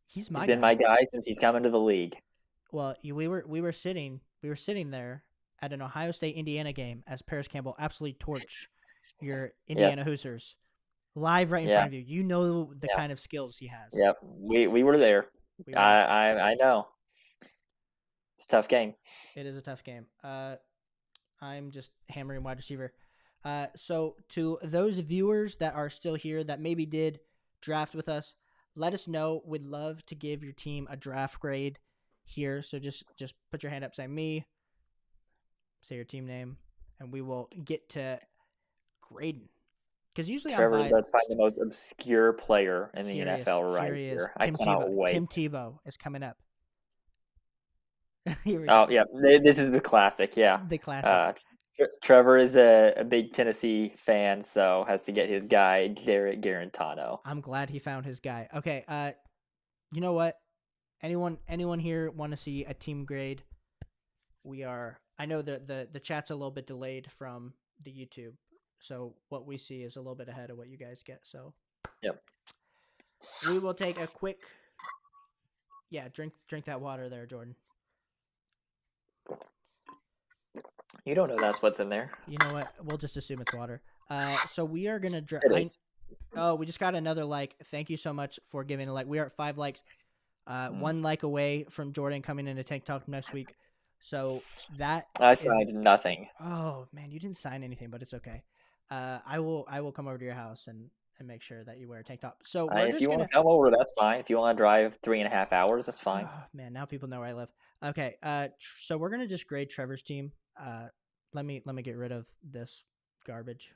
He's He's my been my guy. guy since he's come into the league. Well, we were sitting there at an Ohio State Indiana game as Paris Campbell absolutely torched your Yes. Indiana Hoosiers live right in Yeah. front of you. You know the Yeah. kind of skills he has. Yep. We were there. We I were. I, I know. It's a tough game. It is a tough game. I'm just hammering wide receiver. So to those viewers that are still here that maybe did draft with us, let us know. We'd love to give your team a draft grade here. So just put your hand up, say me, say your team name, and we will get to grading. Because usually I'm Trevor's about to find biased. the most obscure player in the Here he is. NFL Here right he is. here. I Tim cannot Tebow. wait. Tim Tebow is coming up. Here we Oh go. yeah, this is the classic. Yeah. The classic. Uh, Trevor is a big Tennessee fan, so has to get his guy Garrett Garantano. I'm glad he found his guy. Okay. You know what? Anyone here want to see a team grade? We are. I know the chat's a little bit delayed from the YouTube, so what we see is a little bit ahead of what you guys get. So Yep. we will take a quick. Yeah, drink that water there, Jordan. You don't know that's what's in there. You know what? We'll just assume it's water. So we are gonna. It is. Oh, we just got another like. Thank you so much for giving a like. We are at 5 likes. Mm. One like away from Jordan coming into Tank Talk next week. So that I is. signed nothing. Oh man, you didn't sign anything, but it's okay. I will come over to your house and make sure that you wear a tank top. So we're If just you want gonna. to come over, that's fine. If you want to drive 3.5 hours, that's fine. Oh man, now people know where I live. Okay. So we're gonna just grade Trevor's team. Let me get rid of this garbage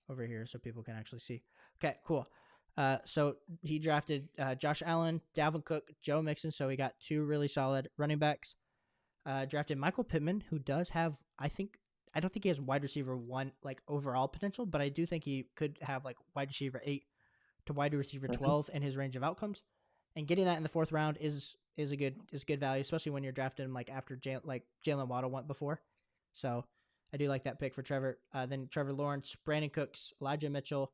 over here so people can actually see. Okay, cool. So he drafted Josh Allen, Dalvin Cook, Joe Mixon. So he got 2 really solid running backs. Drafted Michael Pittman, who does have, I don't think he has wide receiver 1 like overall potential, but I do think he could have like wide receiver 8 to wide receiver Hmm. 12 in his range of outcomes. And getting that in the 4th round is good value, especially when you're drafting him like after Jalen Waddle went before. So I do like that pick for Trevor. Then Trevor Lawrence, Brandon Cooks, Elijah Mitchell,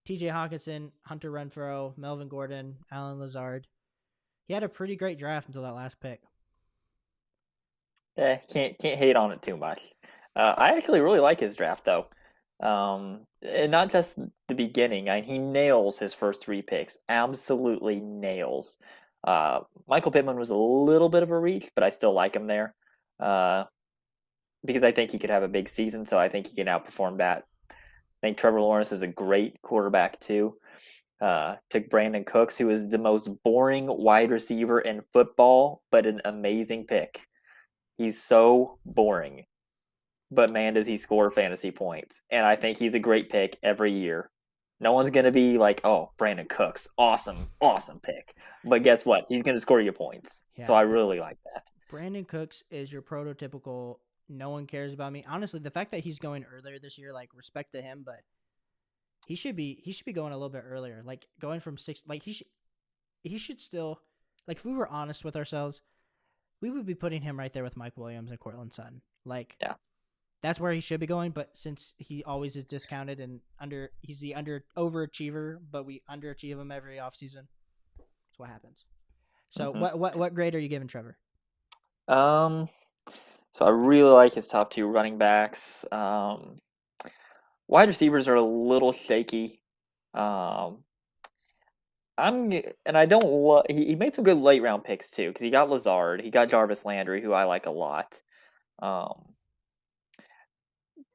T.J. Hawkinson, Hunter Renfrow, Melvin Gordon, Alan Lazard. He had a pretty great draft until that last pick. Can't hate on it too much. I actually really like his draft though, and not just the beginning. He nails his first 3 picks, absolutely nails. Michael Pittman was a little bit of a reach, but I still like him there uh, because I think he could have a big season. So I think he can outperform that. I think Trevor Lawrence is a great quarterback too. Took Brandon Cooks, who is the most boring wide receiver in football, but an amazing pick. He's so boring, but man, does he score fantasy points. And I think he's a great pick every year. No one's going to be like, oh, Brandon Cooks, awesome pick. But guess what? He's going to score you points. So Yeah, I really like that. Brandon Cooks is your prototypical. No one cares about me. Honestly, the fact that he's going earlier this year, like respect to him, but he should be going a little bit earlier. Like going from 6, like he should still, like if we were honest with ourselves, we would be putting him right there with Mike Williams and Cortland Sutton. Like Yeah. That's where he should be going, but since he always is discounted and he's the overachiever, but we underachieve him every offseason. That's what happens. So Hmm. what grade are you giving Trevor? Um, so I really like his top two running backs. Wide receivers are a little shaky. Um, and I don't love. He made some good late round picks too because he got Lazard, he got Jarvis Landry, who I like a lot. Um,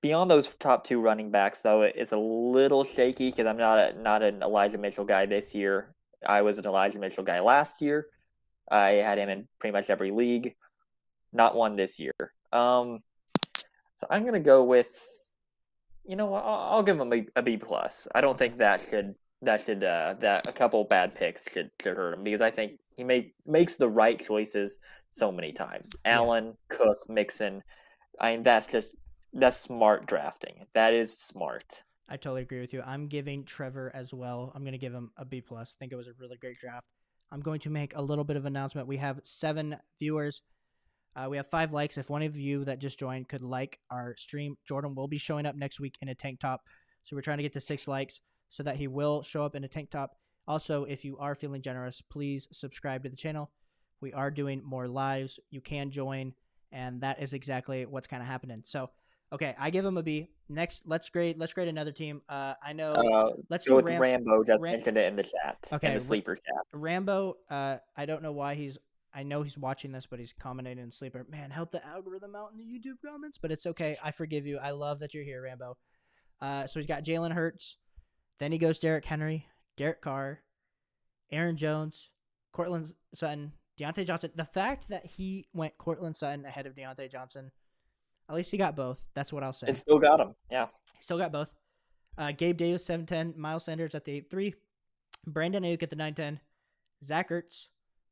Beyond those top two running backs, though, it's a little shaky because I'm not an Elijah Mitchell guy this year. I was an Elijah Mitchell guy last year. I had him in pretty much every league. Not one this year. So I'm gonna go with, I'll give him a B plus. I don't Okay. think that a couple bad picks should hurt him because I think he makes the right choices so many times. Yeah, Allen, Cook, Mixon. I mean that's smart drafting. That is smart. I totally agree with you. I'm giving Trevor as well. I'm going to give him a B plus. I think it was a really great draft. I'm going to make a little bit of announcement. We have 7 viewers. We have 5 likes. If one of you that just joined could like our stream, Jordan will be showing up next week in a tank top. So we're trying to get to 6 likes so that he will show up in a tank top. Also, if you are feeling generous, please subscribe to the channel. We are doing more lives. You can join, and that is exactly what's kind of happening. So, okay, I give him a B. Next, let's grade another team. I know. Uh, Let's Go do with Rambo. Just Ram. mentioned it in the chat, in Okay, the sleeper chat. Rambo. I don't know why he's. I know he's watching this, but he's commenting in sleeper. Man, help the algorithm out in the YouTube comments, but it's okay. I forgive you. I love that you're here, Rambo. So he's got Jalen Hurts. Then he goes Derrick Henry, Derek Carr, Aaron Jones, Cortland Sutton, Deontay Johnson. The fact that he went Cortland Sutton ahead of Deontay Johnson, at least he got both. That's what I'll It say. still got him. Yeah. He still got both. Gabe Davis, 7'10, Miles Sanders at the 8'3, Brandon Ayuk at the 9'10, Zach Ertz,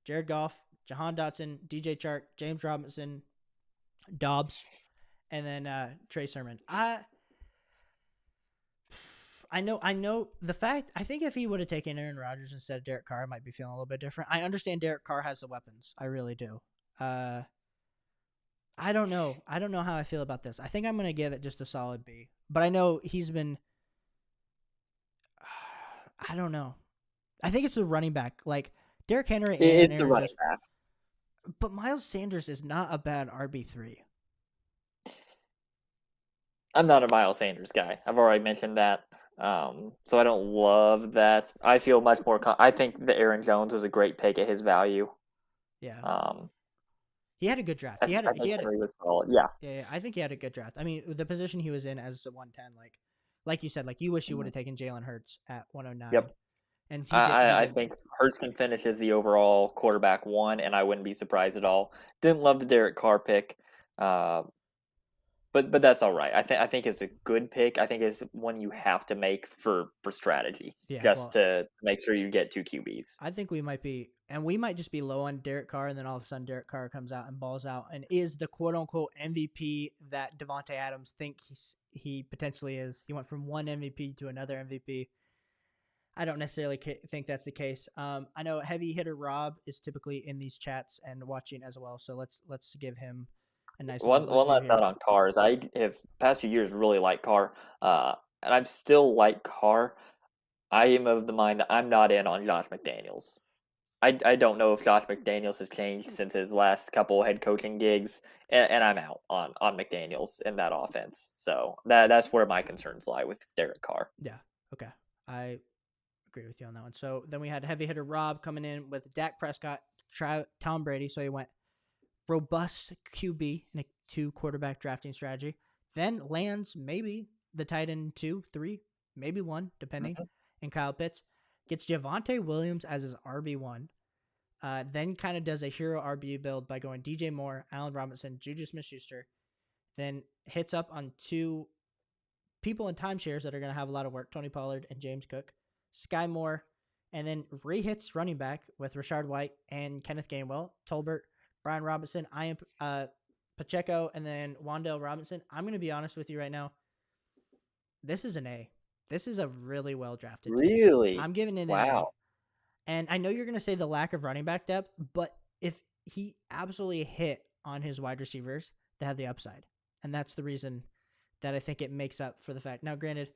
Jared Goff, Jahan Dotson, DJ Chark, James Robinson, Dobbs, and then Trey Sermon. I know the fact. I think if he would have taken Aaron Rodgers instead of Derek Carr, I might be feeling a little bit different. I understand Derek Carr has the weapons. I really do. Uh, I don't know. I don't know how I feel about this. I think I'm gonna give it just a solid B. But I know he's been. I don't know. I think it's the running back, like Derrick Henry and It's the Aaron running Jones. backs. But Miles Sanders is not a bad RB3. I'm not a Miles Sanders guy. I've already mentioned that. So I don't love that. I feel much more. I think that Aaron Jones was a great pick at his value. Yeah, Um, he had a good draft. I think Henry was solid. Yeah. Yeah, I think he had a good draft. I mean, the position he was in as a 110, like you said, like you wish you would Mhm. have taken Jalen Hurts at 109, Yep. and he I, did. He I I didn't. think Hurts can finish as the overall quarterback one, and I wouldn't be surprised at all. Didn't love the Derek Carr pick. Uh, but that's all right. I think it's a good pick. I think it's one you have to make for strategy, Yeah, just well, to make sure you get two QBs. I think we might be, and we might just be low on Derek Carr, and then all of a sudden Derek Carr comes out and balls out and is the quote unquote MVP that Devonte Adams think he potentially is. He went from one MVP to another MVP. I don't necessarily think that's the case. I know heavy hitter Rob is typically in these chats and watching as well, so let's give him a nice little One review last here. note on cars. I have past few years really liked Carr, and I'm still like Carr. I am of the mind that I'm not in on Josh McDaniels. I don't know if Josh McDaniels has changed since his last couple head coaching gigs, and I'm out on McDaniels in that offense. So that's where my concerns lie with Derek Carr. Yeah, okay, I agree with you on that one. So then we had heavy hitter Rob coming in with Dak Prescott, Tom Brady. So he went robust QB in a 2 quarterback drafting strategy. Then lands maybe the tight end 2, 3, maybe 1, depending. Mhm. And Kyle Pitts gets Javonte Williams as his RB1. Then kind of does a hero RB build by going DJ Moore, Allen Robinson, Juju Smith-Schuster. Then hits up on 2 people in timeshares that are going to have a lot of work, Tony Pollard and James Cook, Sky Moore, and then re-hits running back with Rashard White and Kenneth Gainwell, Tolbert, Brian Robinson, Ian Pacheco, and then Wandale Robinson. I'm going to be honest with you right now. This is an A. This is a really well drafted team. Really? I'm giving it an A. Wow. And I know you're going to say the lack of running back depth, but if he absolutely hit on his wide receivers, they have the upside. And that's the reason that I think it makes up for the fact. Now, granted,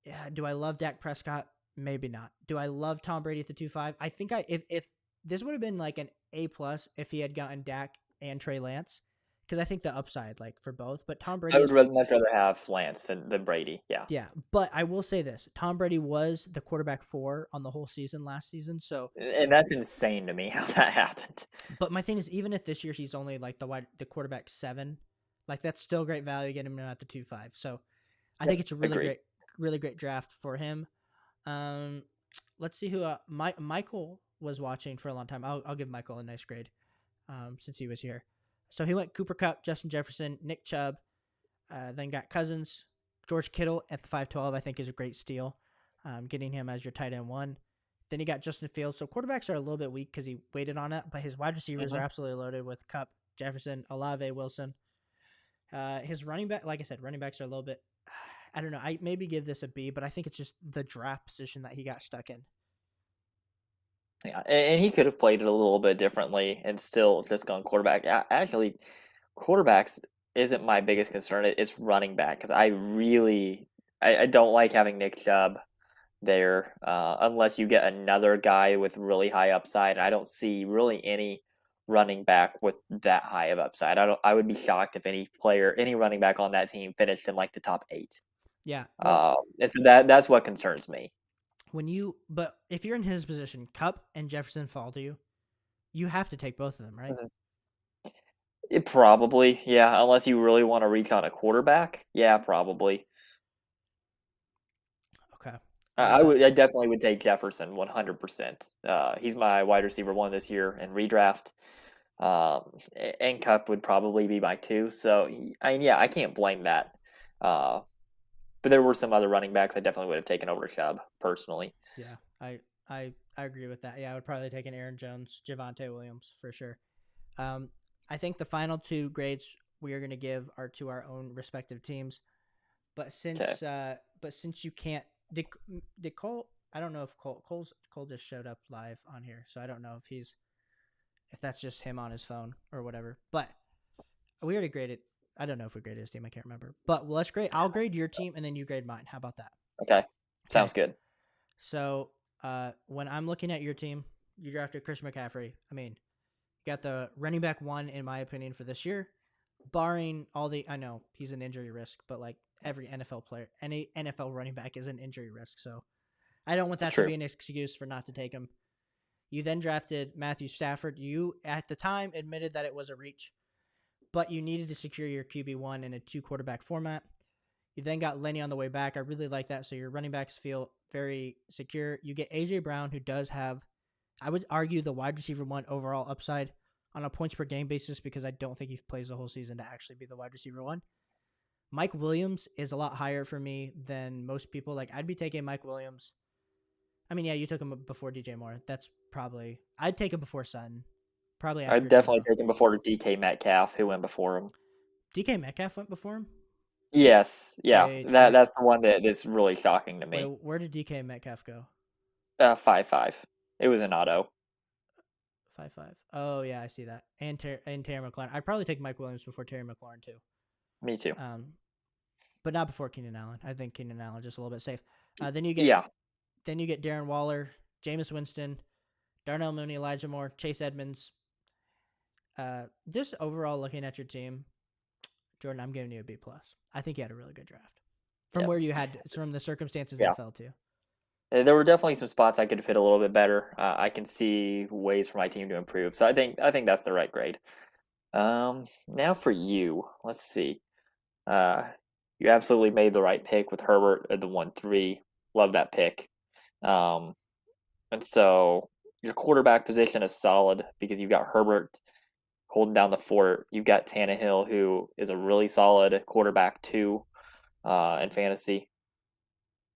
yeah, do I love Dak Prescott? Maybe not. Do I love Tom Brady at the 2.5? I think if this would have been like an A plus if he had gotten Dak and Trey Lance, because I think the upside like for both. But Tom I Brady would is much rather have Lance than Brady. Yeah, yeah. But I will say this: Tom Brady was the quarterback 4 on the whole season last season. So, and that's insane to me how that happened. but my thing is, even if this year he's only like the quarterback 7, like that's still great value getting him at the 2.5. So I think Yep, it's a agreed. really great draft for him. Um, let's see who Michael was watching for a long time. I'll give Michael a nice grade since he was here. So he went Cooper Cup, Justin Jefferson, Nick Chubb, then got Cousins, George Kittle at the 5.12. I think is a great steal, getting him as your tight end 1. Then he got Justin Fields. So quarterbacks are a little bit weak because he waited on it, but his wide receivers are Hmm. absolutely loaded with Cup, Jefferson, Olave, Wilson. His running back, like I said, running backs are a little bit. I don't know. I maybe give this a B, but I think it's just the draft position that he got stuck in. Yeah, and he could have played it a little bit differently and still just gone quarterback. Actually, quarterbacks isn't my biggest concern. It's running back because I don't like having Nick Chubb there unless you get another guy with really high upside. And I don't see really any running back with that high of upside. I don't. I would be shocked if any running back on that team finished in like the top 8. Yeah. Well, It's that's what concerns me. but if you're in his position, Cup and Jefferson fall to you, you have to take both of them, right? Mhm. It probably, yeah, unless you really want to reach on a quarterback. Yeah, probably. Okay. I definitely would take Jefferson 100%. He's my wide receiver 1 this year in redraft. And Cup would probably be my 2. So, I mean, yeah, I can't blame that. Uh, but there were some other running backs I definitely would have taken over Chubb personally. Yeah. I agree with that. Yeah, I would probably take an Aaron Jones, Javante Williams for sure. Um, I think the final 2 grades we are going to give are to our own respective teams. But Okay, since you can't, did Cole? I don't know if Cole just showed up live on here, so I don't know if that's just him on his phone or whatever. But we already graded. I don't know if we graded his team. I can't remember. But let's grade. I'll grade your team and then you grade mine. How about that? okay, Okay. sounds good. So when I'm looking at your team, you drafted Chris McCaffrey. I mean, you got the running back 1 in my opinion for this year, barring all the. I know he's an injury risk, but like every NFL player, any NFL running back is an injury risk. So I don't want It's that to true. be an excuse for not to take him. You then drafted Matthew Stafford. You at the time admitted that it was a reach, but you needed to secure your QB1 in a 2 quarterback format. You then got Lenny on the way back. I really like that. So your running backs feel very secure. You get AJ Brown, who does have, I would argue, the wide receiver 1 overall upside on a points per game basis because I don't think he plays the whole season to actually be the wide receiver 1. Mike Williams is a lot higher for me than most people. Like I'd be taking Mike Williams. I mean, yeah, you took him before DJ Moore. That's probably I'd take him before Sutton. Probably I'd after definitely Debo. take him before DK Metcalf, who went before him. DK Metcalf went before him. Yes, yeah, Wait, that's the one that is really shocking to wait. me. Where did DK Metcalf go? 5-5. It was an auto. 5.5. Oh yeah, I see that. And Terry McLaurin. I'd probably take Mike Williams before Terry McLaurin too. Me too. Um, but not before Keenan Allen. I think Keenan Allen just a little bit safe. Then Yeah, you get Darren Waller, Jameis Winston, Darnell Mooney, Elijah Moore, Chase Edmonds. Just overall looking at your team, Jordan, I'm giving you a B plus. I think you had a really good draft from yeah, where you had from the circumstances yeah. that fell to. There were definitely some spots I could have hit a little bit better. I can see ways for my team to improve. So I think that's the right grade. Now for you, let's see. Uh, you absolutely made the right pick with Herbert at the 1-3. Love that pick. Um, and so your quarterback position is solid because you've got Herbert holding down the fort. You've got Tannehill, who is a really solid quarterback too, in fantasy.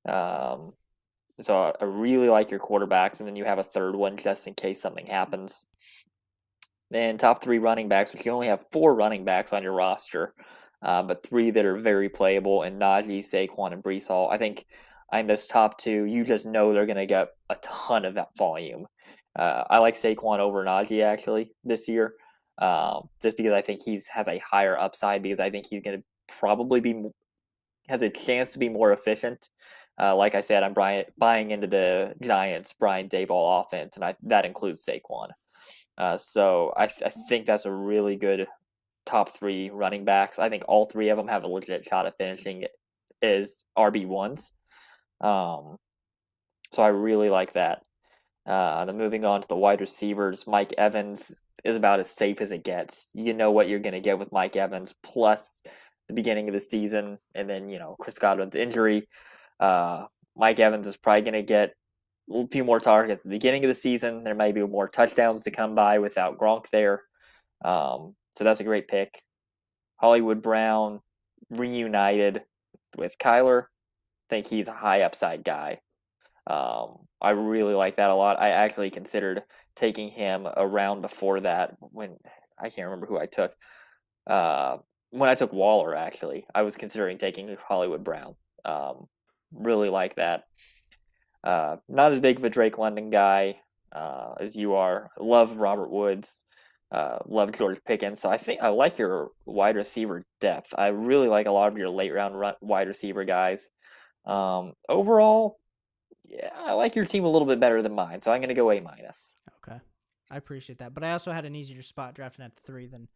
Um, so I really like your quarterbacks, and then you have a third one just in case something happens. Then top 3 running backs, which you only have 4 running backs on your roster, but 3 that are very playable, and Najee, Saquon, and Brees Hall. I think in those top 2, you just know they're going to get a ton of that volume. I like Saquon over Najee actually this year, just because I think he has a higher upside because I think he's going to probably be has a chance to be more efficient. Like I said, I'm buying into the Giants' Brian Daboll offense, and that includes Saquon. So I think that's a really good top three running backs. I think all three of them have a legit shot at finishing as RB1s. Um, so I really like that. Then moving on to the wide receivers, Mike Evans is about as safe as it gets. You know what you're going to get with Mike Evans, plus the beginning of the season, and then Chris Godwin's injury. Uh, Mike Evans is probably going to get a few more targets at the beginning of the season. There may be more touchdowns to come by without Gronk there. So that's a great pick. Hollywood Brown reunited with Kyler. I think he's a high upside guy. I really like that a lot. I actually considered taking him around before that when I can't remember who I took. Uh, when I took Waller, actually, I was considering taking Hollywood Brown. Really like that. Not as big of a Drake London guy as you are. Love Robert Woods. Love George Pickens. So I think I like your wide receiver depth. I really like a lot of your late round wide receiver guys. Overall, yeah, I like your team a little bit better than mine, so I'm going to go A minus. Okay. I appreciate that. But I also had an easier spot drafting at the 3 than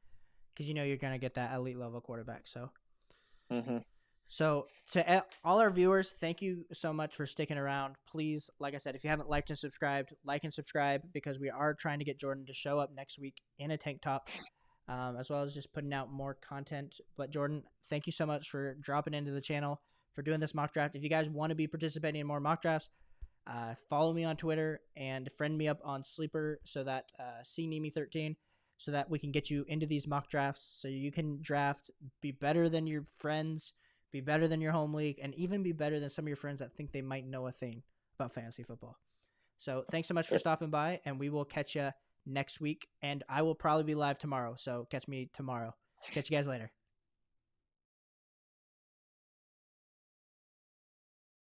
because you're going to get that elite level quarterback. So, Mm-hmm. so to all our viewers, thank you so much for sticking around. Please, like I said, if you haven't liked and subscribed, like and subscribe because we are trying to get Jordan to show up next week in a tank top, as well as just putting out more content. But Jordan, thank you so much for dropping into the channel, for doing this mock draft. If you guys want to be participating in more mock drafts, follow me on Twitter and friend me up on Sleeper so that CNEME13 so that we can get you into these mock drafts so you can draft, be better than your friends, be better than your home league, and even be better than some of your friends that think they might know a thing about fantasy football. So thanks so much for stopping by, and we will catch you next week. And I will probably be live tomorrow, so catch me tomorrow. Catch you guys later.